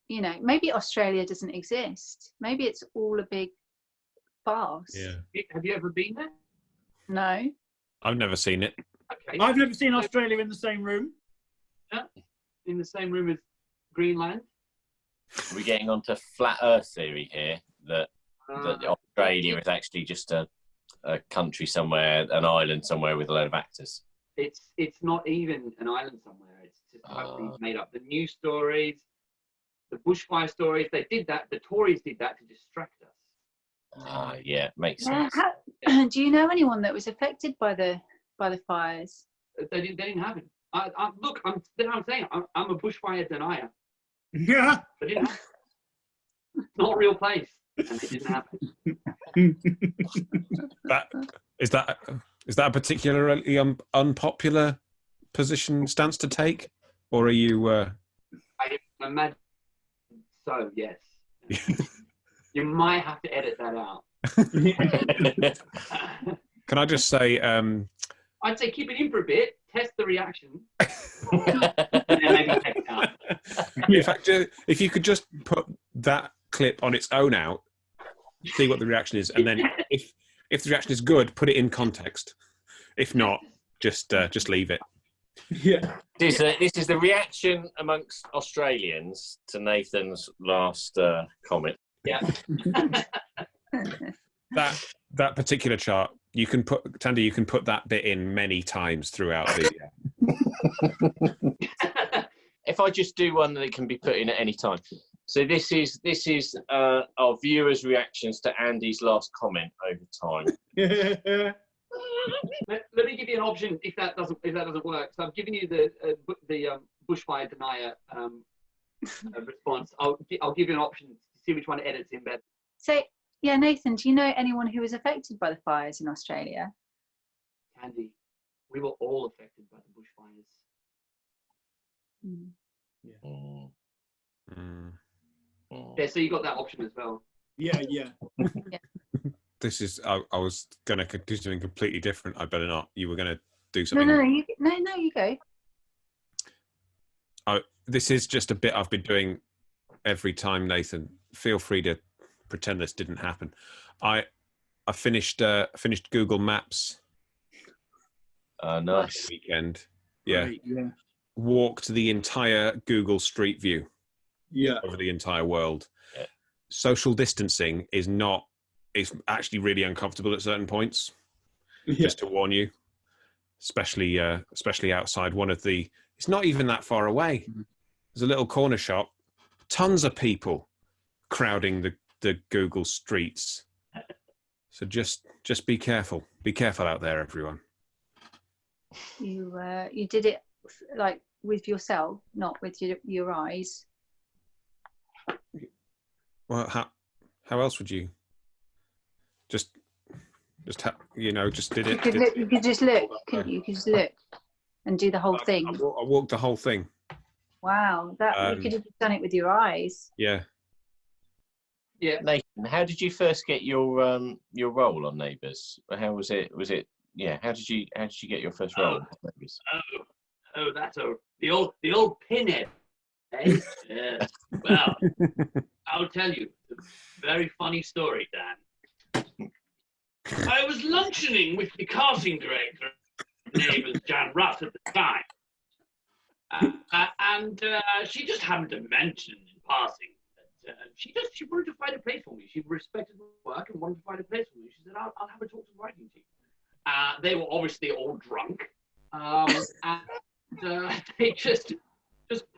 maybe Australia doesn't exist. Maybe it's all a big farce. Yeah. Have you ever been there? No. I've never seen it. Okay. I've never seen Australia in the same room. Yeah. In the same room as Greenland. We're getting onto flat Earth theory here, that Australia is actually just a country somewhere, an island somewhere with a load of actors. It's not even an island somewhere. It's just totally made up. The news stories, the bushfire stories, they did that. The Tories did that to distract us. Yeah, makes sense. Do you know anyone that was affected by the fires? They didn't have it. I'm saying I'm a bushfire denier. Yeah. They didn't have it. It's not a real place, and it didn't happen. Is that a particularly unpopular stance to take, or are you? I imagine so. Yes. You might have to edit that out. Can I just say? I'd say keep it in for a bit, test the reaction, and then maybe take it out. In fact, if you could just put that clip on its own out, see what the reaction is, and then if the reaction is good, put it in context. If not, just leave it. Yeah. This is the reaction amongst Australians to Nathan's last comment. Yeah. That particular chart, you can put Tandy. You can put that bit in many times throughout the. If I just do one that can be put in at any time. So this is our viewers' reactions to Andy's last comment over time. Let me give you an option if that doesn't work. So I've given you the bushfire denier response. I'll give you an option to see which one edits in better. So, yeah, Nathan, do you know anyone who was affected by the fires in Australia? Tandy, we were all affected by the bushfires. Mm. Yeah, so you got that option as well. Yeah. This is. I was going to do something completely different. I better not. You were going to do something. No, you go. This is just a bit I've been doing every time, Nathan. Feel free to pretend this didn't happen. I finished Google Maps. Nice. Weekend. Yeah. Right, yeah. Walked the entire Google Street View. Yeah. Over the entire world. Yeah. Social distancing is actually really uncomfortable at certain points. Yeah. Just to warn you, especially outside it's not even that far away. There's a little corner shop, tons of people crowding the Google streets. So just be careful. Be careful out there, everyone. You did it like with yourself, not with your eyes. Well, how else would you? Just did it. You could just look, couldn't you? You could just look and do the whole thing. I walked the whole thing. Wow, you could have done it with your eyes. Yeah. Yeah. Nathan, how did you first get your role on Neighbours? How was it? Yeah. How did you get your first role on Neighbours? Oh, that's the old Pinhead. Eh? Yes. Well, I'll tell you a very funny story, Dan. I was luncheoning with the casting director of Neighbours, Jan Russ, at the time. And she just happened to mention in passing that she wanted to find a place for me. She respected my work and wanted to find a place for me. She said, I'll have a talk to the writing team. They were obviously all drunk. And they just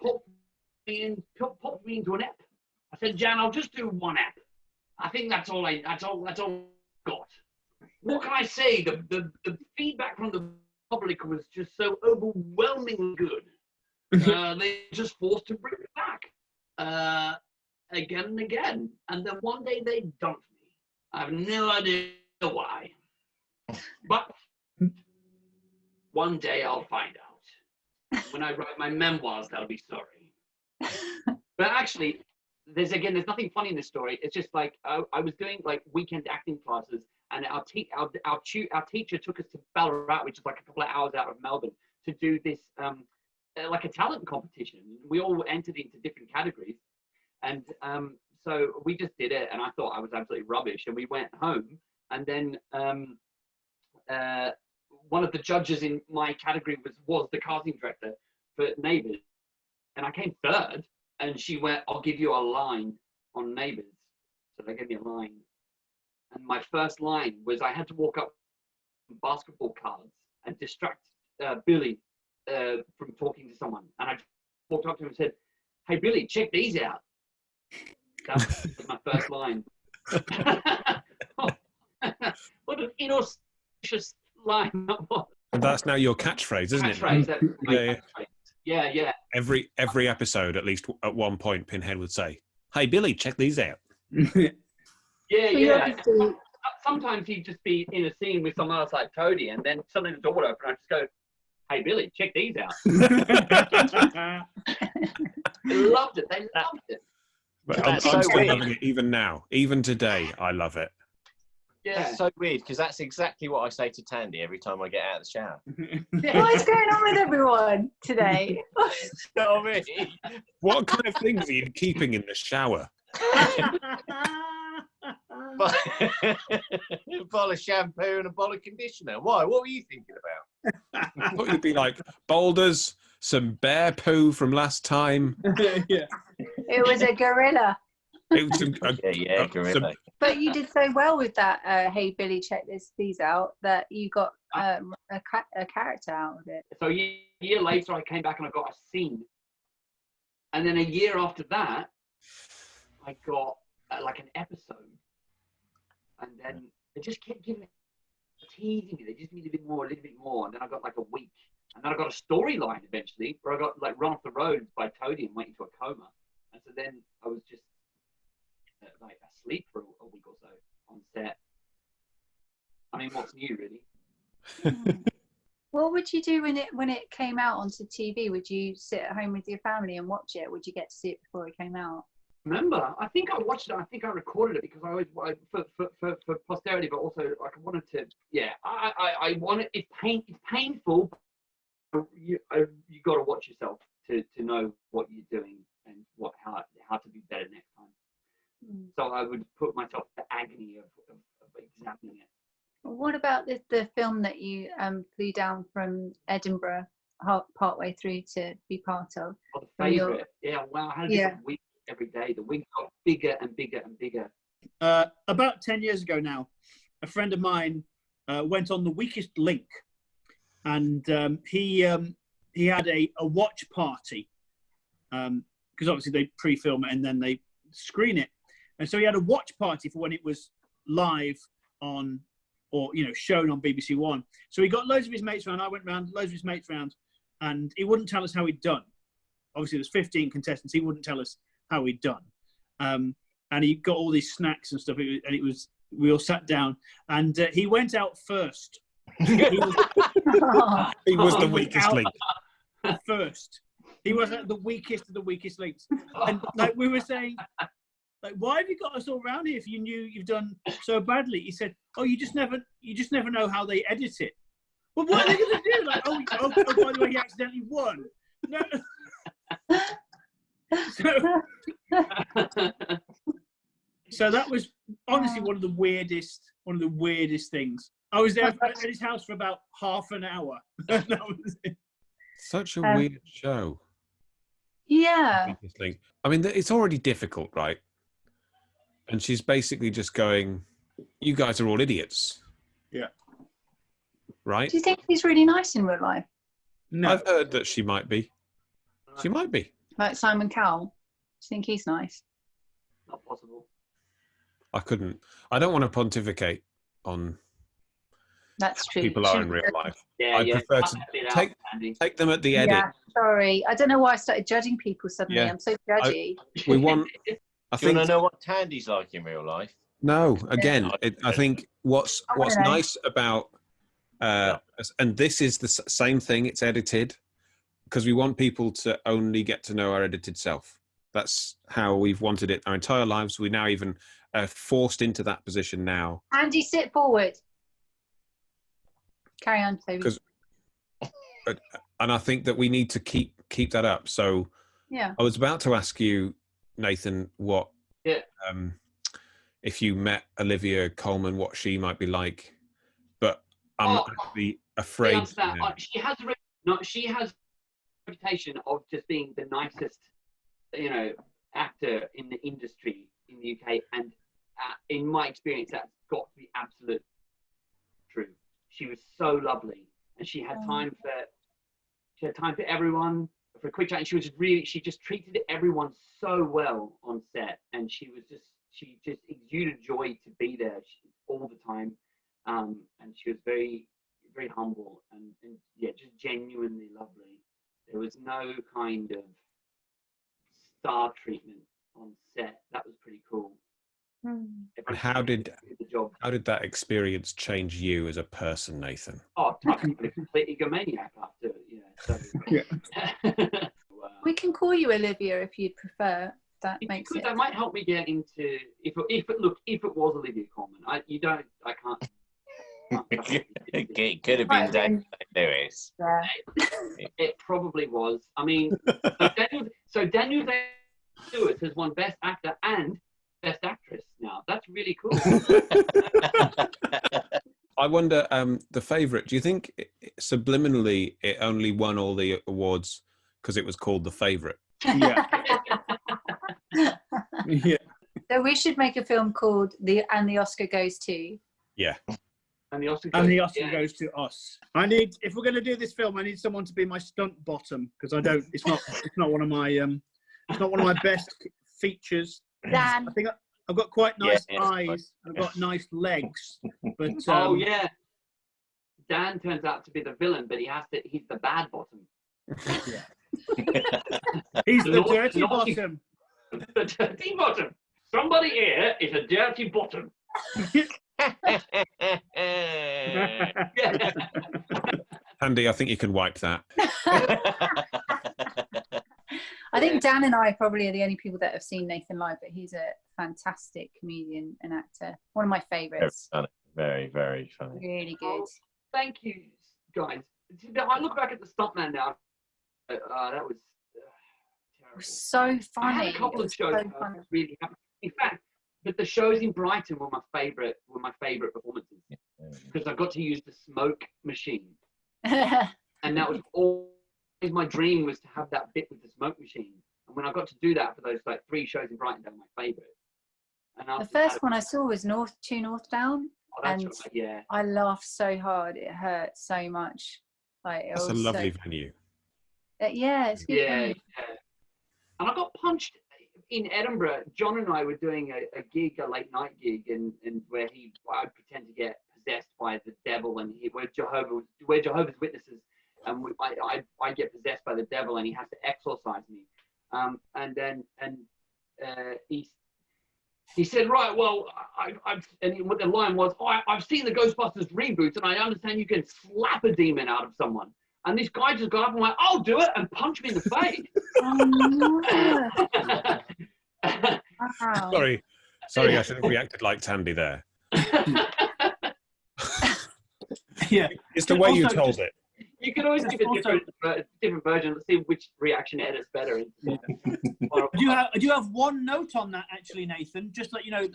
popped me into an app. I said, Jan, I'll just do one app. I think that's all I've got. What can I say? The feedback from the public was just so overwhelmingly good. They just forced to bring it back again and again. And then one day they dumped me. I have no idea why. But one day I'll find out. When I write my memoirs, I'll be sorry. But actually, there's nothing funny in this story. It's just like I was doing like weekend acting classes, and our teacher took us to Ballarat, which is like a couple of hours out of Melbourne, to do this like a talent competition. We all entered into different categories, and so we just did it. And I thought I was absolutely rubbish. And we went home, and then one of the judges in my category was the casting director for Neighbours, and I came third. And she went, I'll give you a line on Neighbours. So they gave me a line. And my first line was I had to walk up basketball cards and distract Billy from talking to someone. And I walked up to him and said, hey, Billy, check these out. That was my first line. What an inauspicious line that was. And that's now your catchphrase, isn't it? Catchphrase. Yeah. Every episode, at least at one point, Pinhead would say, "Hey Billy, check these out." Yeah. Sometimes he'd just be in a scene with someone else like Cody, and then suddenly the door would open, and I'd just go, "Hey Billy, check these out." They loved it. But I'm still loving it even now, even today. I love it. Yeah. That's so weird because that's exactly what I say to Tandy every time I get out of the shower. What is going on with everyone today? Not me. What kind of things are you keeping in the shower? A bottle of shampoo and a bottle of conditioner. Why? What were you thinking about? I thought you'd be like boulders, some bear poo from last time. Yeah. It was a gorilla. It was some, Gorilla. But you did so well with that. Hey Billy, check these out. That you got a character out of it. So a year later, I came back and I got a scene. And then a year after that, I got like an episode. And then they just kept teasing me. They just needed a little bit more. And then I got like a week. And then I got a storyline eventually where I got like run off the road by Toadie and went into a coma. And so then I was just like asleep for a week or so on set. I mean, what's new, really? What would you do when it came out onto TV? Would you sit at home with your family and watch it? Would you get to see it before it came out? Remember, I think I watched it. I think I recorded it because I always for posterity, but also like I wanted to. Yeah, I wanted. It's painful. But you got to watch yourself to know what you're doing and how to be better next time. So I would put myself to the agony of examining it. What about the film that you flew down from Edinburgh partway through to be part of? Oh, the favourite. Yeah, wow. How did it wig every day? The wig got bigger and bigger and bigger. About 10 years ago now, a friend of mine went on the Weakest Link, and he had a watch party because obviously they pre-film it and then they screen it. And so he had a watch party for when it was live on, or shown on BBC One. So he got loads of his mates around. I went round, loads of his mates around, and he wouldn't tell us how he'd done. Obviously, there's 15 contestants. He wouldn't tell us how he'd done. And he got all these snacks and stuff. We all sat down, and he went out first. He was the weakest link. First, he was at the weakest of the weakest links, and like we were saying. Like, why have you got us all around here if you knew you've done so badly? He said, "Oh, you just never know how they edit it." Well, what are they going to do? Like, oh, by the way, he accidentally won. No. So that was honestly one of the weirdest things. I was there at his house for about half an hour. That was it. Such a weird show. Yeah. I mean, it's already difficult, right? And she's basically just going, "You guys are all idiots." Yeah. Right? Do you think he's really nice in real life? No. I've heard that she might be. She might be. Like Simon Cowell? Do you think he's nice? Not possible. I don't want to pontificate on That's true. people are in real life. Yeah, I prefer to take them at the edit. Yeah, sorry. I don't know why I started judging people suddenly. Yeah. I'm so judgy. We want... Do you want to know what Tandy's like in real life? No, again, I think what's nice about, and this is the same thing, it's edited, because we want people to only get to know our edited self. That's how we've wanted it our entire lives. We now even forced into that position now. Andy, sit forward. Carry on, Toby. And I think that we need to keep that up. So yeah. I was about to ask you, Nathan, what if you met Olivia Colman, what she might be like, but I'm actually afraid. She has a reputation of just being the nicest, actor in the industry in the UK, and in my experience, that's got to be absolute true. She was so lovely, and she had time for everyone. For a quick chat, and she just treated everyone so well on set, and she just exuded joy to be there all the time, and she was very, very humble and just genuinely lovely. There was no kind of star treatment on set. That was pretty cool. And how did that experience change you as a person, Nathan? Oh, I became a complete egomaniac after, We can call you Olivia if you'd prefer. That makes it. That might help me get into if it was Olivia Colman. I can't. It could have been Daniel Lewis. Yeah. It probably was. I mean, Daniel Day-Lewis has won Best Actor and Best Actress now. That's really cool. I wonder, The Favourite, do you think subliminally it only won all the awards because it was called The Favourite? Yeah. Yeah. So we should make a film called And the Oscar Goes To. Yeah. And the Oscar goes to us. If we're going to do this film, I need someone to be my stunt bottom, because it's not one of my best features. Dan. I think I've got quite nice Yeah, eyes. I've got nice legs. But Oh yeah. Dan turns out to be the villain, but he's the bad bottom. He's the Naughty- dirty naughty- bottom. The dirty bottom. Somebody here is a dirty bottom. Yeah. Andy, I think you can wipe that. I think Dan and I probably are the only people that have seen Nathan live, but he's a fantastic comedian and actor. One of my favourites. Very, very funny. Really good. Thank you, guys. I look back at the stuntman now. That was It was so funny. I had a couple It of was shows so that I funny. was really happy. In fact, the shows in Brighton were my favourite performances because I got to use the smoke machine, and that was always my dream, was to have that bit with the smoke machine. And when I got to do that for those 3 shows in Brighton, they were my favourite. And The first one I saw was North Down, Oh, that's and right, yeah. I laughed so hard. It hurt so much. That's a lovely venue. Yeah, it's good. Yeah, yeah. And I got punched in Edinburgh. John and I were doing a gig, a late night gig, and where I'd pretend to get possessed by the devil, and we're Jehovah's Witnesses, and I get possessed by the devil, and he has to exorcise me. He said, right, well, what the line was, I've seen the Ghostbusters reboots, and I understand you can slap a demon out of someone. And this guy just got up and went, I'll do it, and punched me in the face. Oh, no. Wow. Sorry, I should have reacted like Tandy there. Yeah. It's the way you told it. You can always give a different version. Let's see which reaction edits better. Yeah. I do have one note on that, actually, Nathan. Just to let you know,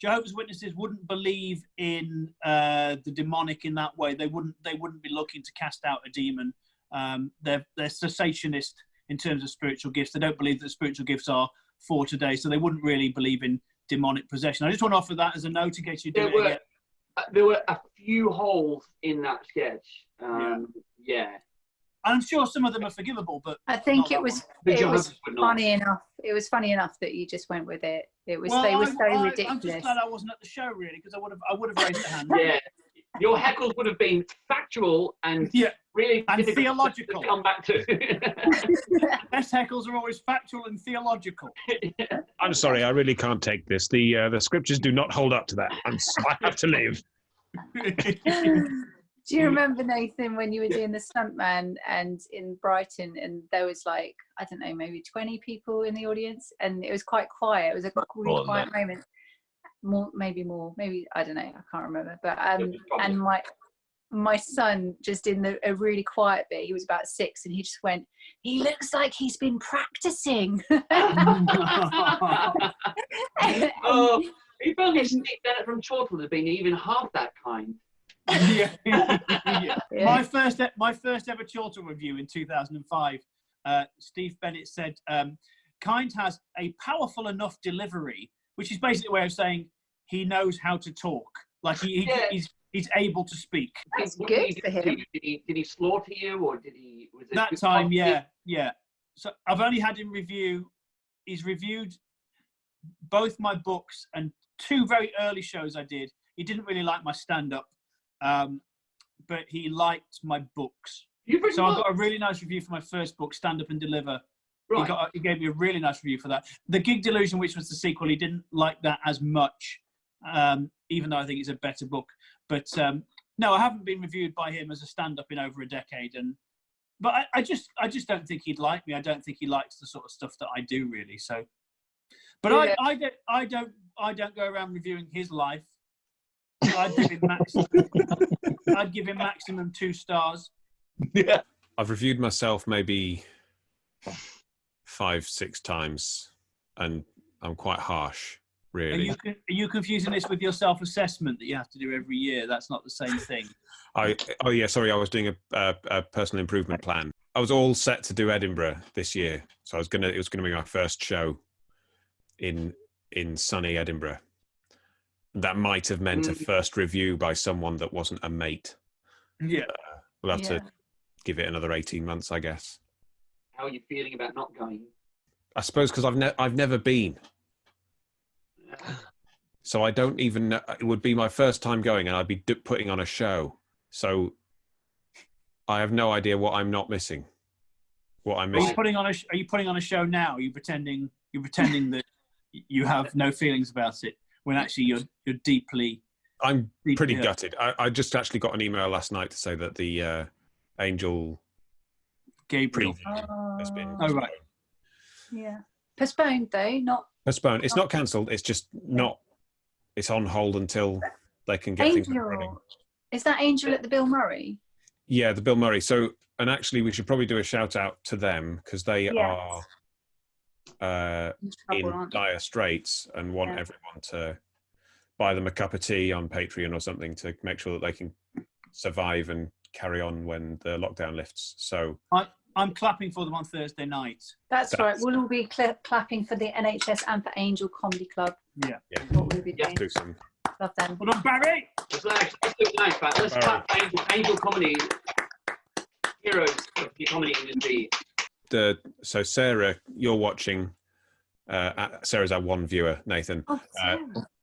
Jehovah's Witnesses wouldn't believe in the demonic in that way. They wouldn't be looking to cast out a demon. They're cessationist in terms of spiritual gifts. They don't believe that spiritual gifts are for today, so they wouldn't really believe in demonic possession. I just want to offer that as a note in case you do it again. There were a few holes in that sketch. Yeah. I'm sure some of them are forgivable, but I think it was funny enough. enough. It was funny enough that you just went with it. They were so ridiculous. I'm just glad I wasn't at the show, really, because I would have raised a hand. Yeah. Your heckles would have been factual and really and theological. To come back to. Best heckles are always factual and theological. I'm sorry, I really can't take this. The scriptures do not hold up to that. I have to leave. Do you remember, Nathan, when you were doing the stuntman and in Brighton, and there was I don't know, maybe 20 people in the audience, and it was quite quiet. It was a really quiet moment. Maybe more. Maybe, I don't know. I can't remember. But and my son, just in a really quiet bit, he was about 6, and he just went, he looks like he's been practicing. Oh, if only Steve Bennett from Chorlton had been even half that kind. Yeah. My first ever Chorlton review in 2005, Steve Bennett said, Kind has a powerful enough delivery, which is basically a way of saying he knows how to talk. Like he's able to speak. That's good for him. Did he slaughter you, or did he? Was it that time? Yeah. So I've only had him review. He's reviewed both my books and 2 very early shows I did. He didn't really like my stand-up, but he liked my books. So I got a really nice review for my first book, Stand Up and Deliver. Right. He gave me a really nice review for that. The Gig Delusion, which was the sequel, he didn't like that as much, even though I think it's a better book. But no, I haven't been reviewed by him as a stand-up in over a decade. But I just don't think he'd like me. I don't think he likes the sort of stuff that I do, really. So, but yeah. I don't go around reviewing his life. I'd give him maximum 2 stars. Yeah. I've reviewed myself maybe 5-6 times, and I'm quite harsh. really. Are you confusing this with your self-assessment that you have to do every year? That's not the same thing. Oh yeah, sorry, I was doing a personal improvement plan. I was all set to do Edinburgh this year, so it was gonna be my first show in sunny Edinburgh. That might have meant a first review by someone that wasn't a mate. Yeah. We'll have to give it another 18 months, I guess. How are you feeling about not going? I suppose because I've never been, so I don't even know. It would be my first time going, and I'd be putting on a show. So I have no idea what I'm not missing. What I'm missing. Are you putting on a show now? Are you pretending that you have no feelings about it when actually you're deeply. I'm pretty gutted. I just actually got an email last night to say that the Angel Gabriel has been right. Yeah. Postponed though, not postponed. It's not cancelled. It's just not. It's on hold until they can get things running. Is that Angel at the Bill Murray? Yeah, the Bill Murray. So, and actually, we should probably do a shout out to them because they are in dire straits and want everyone to buy them a cup of tea on Patreon or something to make sure that they can survive and carry on when the lockdown lifts. So I'm clapping for them on Thursday night. That's right. We'll all be clapping for the NHS and for Angel Comedy Club. Yeah. What we'll be doing. do some. Love them. Well done, Barry. Let's do it nice, but let's clap Angel Comedy, heroes of the comedy industry. So Sarah, you're watching. Sarah's our one viewer, Nathan. Oh,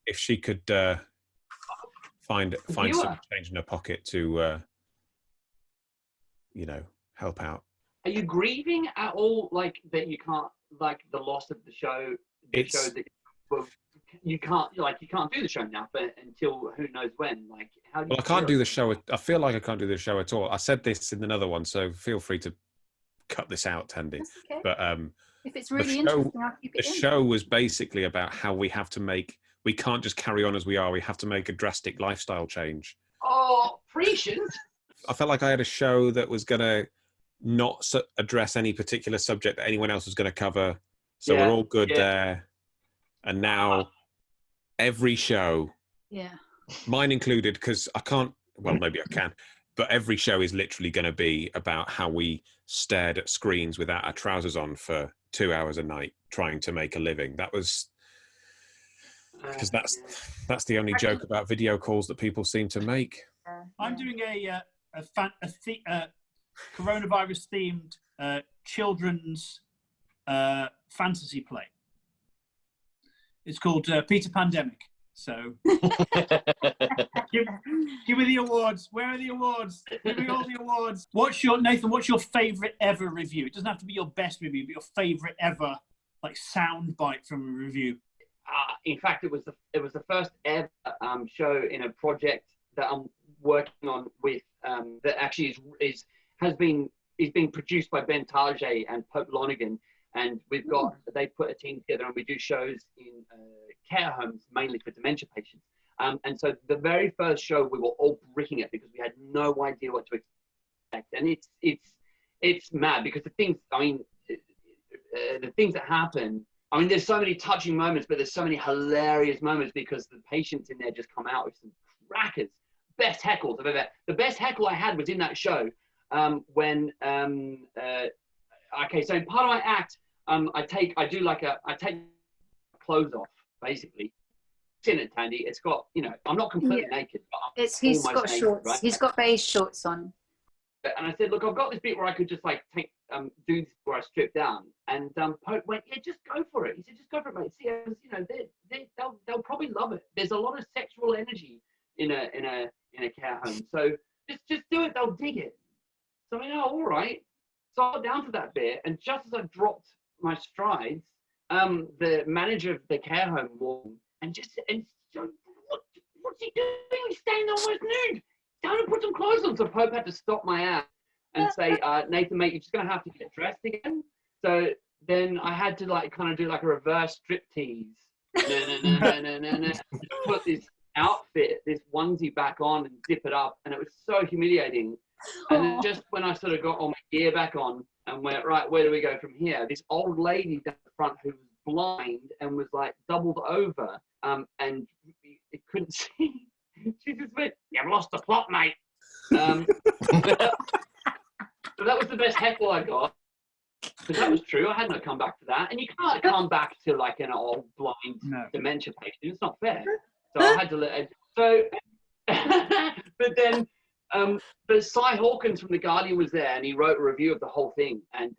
if she could find some change in her pocket to, help out. Are you grieving at all, like that you can't, like the loss of the show? You can't do the show now, but until who knows when. Like, how do you? Well, I can't do the show. I feel like I can't do the show at all. I said this in another one, so feel free to cut this out, Tandy. Okay. But if it's really interesting, I'll keep it in. The show was basically about how we have to we can't just carry on as we are. We have to make a drastic lifestyle change. Oh, prescient. I felt like I had a show that was going to not address any particular subject that anyone else was going to cover. So we're all good there. And now every show, mine included, because I can't, well, maybe I can, but every show is literally going to be about how we stared at screens without our trousers on for 2 hours a night trying to make a living. That was because that's the only joke about video calls that people seem to make. I'm doing a coronavirus themed children's fantasy play. It's called Peter Pandemic. So give me the awards. Where are the awards? Give me all the awards. What's your favorite ever review? It doesn't have to be your best review, but your favorite ever sound bite from a review. In fact, it was the first ever show in a project that I'm working on with that actually is being produced by Ben Target and Pope Lonergan, and they put a team together and we do shows in care homes mainly for dementia patients. And so the very first show we were all bricking it because we had no idea what to expect, and it's mad because the things that happen. I mean, there's so many touching moments, but there's so many hilarious moments because the patients in there just come out with some crackers. Best heckles I've ever. The best heckle I had was in that show when. Okay, so in part of my act, I take clothes off basically. It's in it, Tandy. It's got I'm not completely naked, but he's got naked, shorts. Right? He's got beige shorts on. And I said, look, I've got this bit where I could just do this where I strip down. And Pope went, yeah, just go for it. He said, just go for it, mate. See, they'll probably love it. There's a lot of sexual energy in a care home, so just do it. They'll dig it. So I mean, all right. So I got down to that bit, and just as I dropped my strides, the manager of the care home walked and what's he doing? He's standing almost nude. Down and put some clothes on. So Pope had to stop my act and say, Nathan, mate, you're just going to have to get dressed again. So then I had to kind of do a reverse striptease. No. Put this outfit, this onesie back on and zip it up. And it was so humiliating. And then just when I sort of got all my gear back on and went, right, where do we go from here? This old lady down the front who was blind and was like doubled over, and it couldn't see. She just went, "You've lost the plot, mate." So that was the best heckle I got. Because that was true. I had no comeback for that. And you can't come back to like an old blind dementia patient. It's not fair. So I had to let it. So, but then, but Cy Hawkins from The Guardian was there, and he wrote a review of the whole thing. And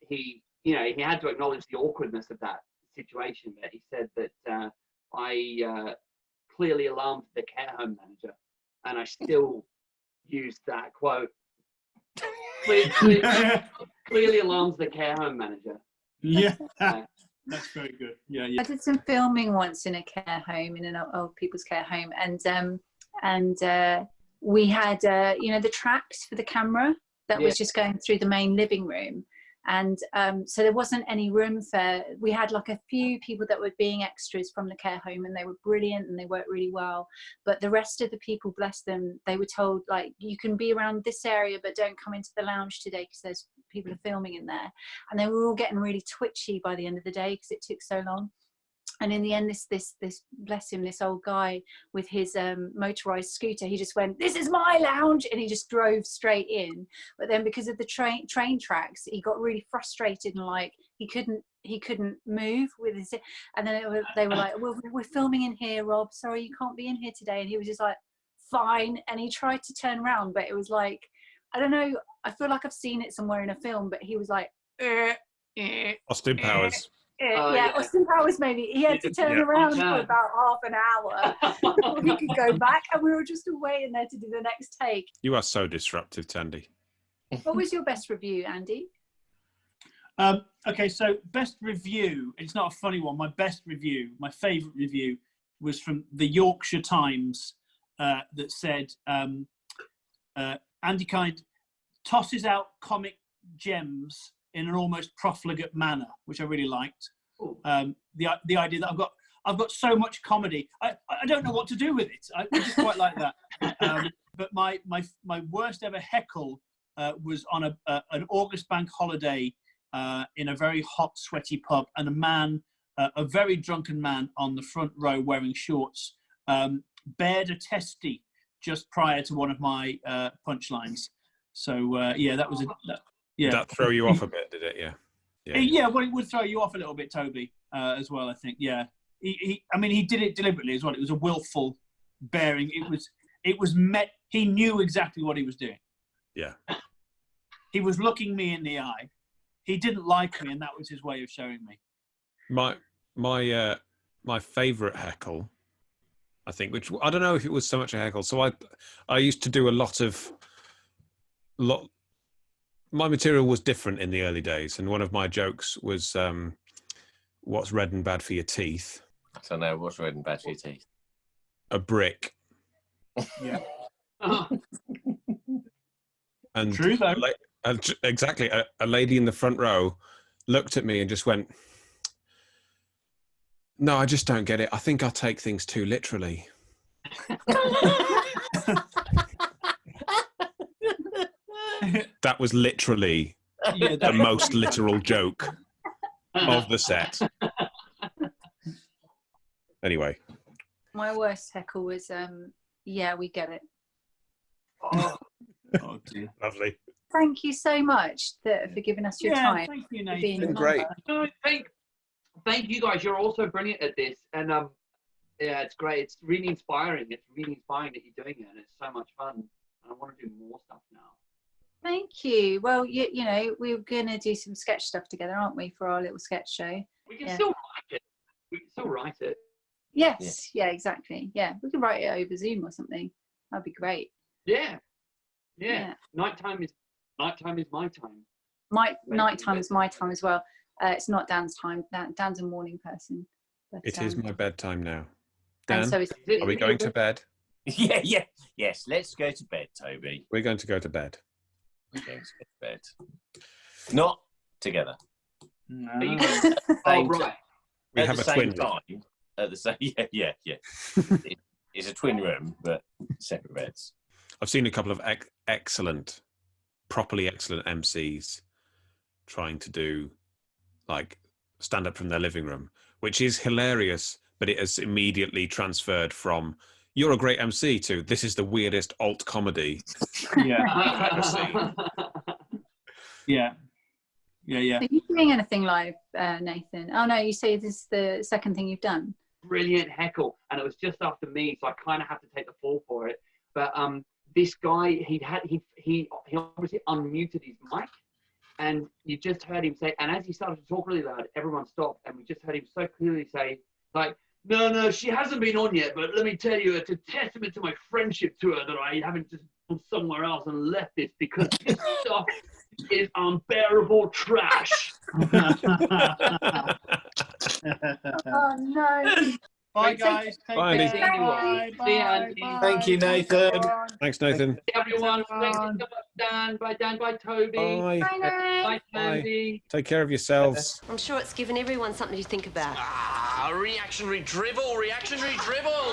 he had to acknowledge the awkwardness of that situation. But he said that I clearly alarmed the care home manager, and I still used that quote. Clearly alarms the care home manager. Yeah, that's very good. Yeah. I did some filming once in a care home, in an old people's care home, and we had the tracks for the camera that was just going through the main living room. And so there wasn't any room for, we had like a few people that were being extras from the care home, and they were brilliant and they worked really well. But the rest of the people, bless them, they were told, like, you can be around this area, but don't come into the lounge today because there's people are filming in there. And they were all getting really twitchy by the end of the day because it took so long. And in the end, this bless him, this old guy with his motorized scooter, he just went, "This is my lounge," and he just drove straight in. But then because of the train tracks, he got really frustrated and like he couldn't move with his. And then they were like, "We're filming in here, Rob. Sorry, you can't be in here today." And he was just like, "Fine." And he tried to turn around, but it was like, I don't know. I feel like I've seen it somewhere in a film, but he was like, Austin Powers. Yeah, Austin Powers maybe. He had to turn around for about half an hour before he could go back, and we were just all waiting there to do the next take. You are so disruptive, Tandy. What was your best review, Andy? Okay, so best review. It's not a funny one. My best review, my favourite review, was from the Yorkshire Times that said, Andy Kind tosses out comic gems in an almost profligate manner, which I really liked. The idea that I've got so much comedy, I don't know what to do with it. I just quite like that. But my worst ever heckle was on an August bank holiday in a very hot, sweaty pub, and a very drunken man on the front row wearing shorts bared a testy just prior to one of my punchlines. So yeah, that was yeah. Did that throw you off a bit, did it? Yeah. Yeah, well, it would throw you off a little bit, Toby, as well, I think. Yeah. I mean, he did it deliberately as well. It was a willful bearing. It was met. He knew exactly what he was doing. Yeah. He was looking me in the eye. He didn't like me, and that was his way of showing me. My favourite heckle, I think, which I don't know if it was so much a heckle. So I used to do a lot. My material was different in the early days, and one of my jokes was, "What's red and bad for your teeth?" I don't know. What's red and bad for your teeth? A brick. Yeah. And true though. Exactly. A lady in the front row looked at me and just went, "No, I just don't get it. I think I take things too literally." That was literally the most literal joke of the set. Anyway. My worst heckle was, "Yeah, we get it." Oh dear. Lovely. Thank you so much for giving us your time. Thank you, for Nathan. being Great. No, thank you guys. You're also brilliant at this, and yeah, it's great. It's really inspiring. It's really inspiring that you're doing it, and it's so much fun. And I want to do more stuff now. Thank you. Well, you know, we're going to do some sketch stuff together, aren't we, for our little sketch show? We can still write it. We can still write it. Yes. Yeah, exactly. Yeah, we can write it over Zoom or something. That'd be great. Yeah. Nighttime is my time. Nighttime is my time as well. It's not Dan's time. Dan's a morning person. But, It is my bedtime now. Dan, so are we going to bed? Yeah. Yes, let's go to bed, Toby. We're going to go to bed. We're going to go to bed. Not together. No. Are you going to right. We At have the a same twin time. At the same, yeah. It's a twin room, but separate beds. I've seen a couple of properly excellent MCs trying to do like stand up from their living room, which is hilarious, but it has immediately transferred from "you're a great MC" to "this is the weirdest alt comedy." Yeah. I've ever seen. Yeah. Are you doing anything live, Nathan? Oh no, you say this is the second thing you've done. Brilliant heckle, and it was just after me, so I kind of have to take the fall for it. But this guy, he obviously unmuted his mic, and you just heard him say, and as he started to talk really loud, everyone stopped, and we just heard him so clearly say, like, no, she hasn't been on yet, but let me tell you, it's a testament to my friendship to her that I haven't just gone somewhere else and left this, because this stuff is unbearable trash. Oh no. Bye, guys. Take Bye, care. Andy. Bye. See you, Bye. Andy. Bye. Thank you, Nathan. Thanks, Nathan. Everyone, Everyone. Dan, bye Dan, bye Toby, Bye. Bye, Nate. bye Tandy. Take care of yourselves. I'm sure it's given everyone something to think about. Reactionary dribble, reactionary dribble.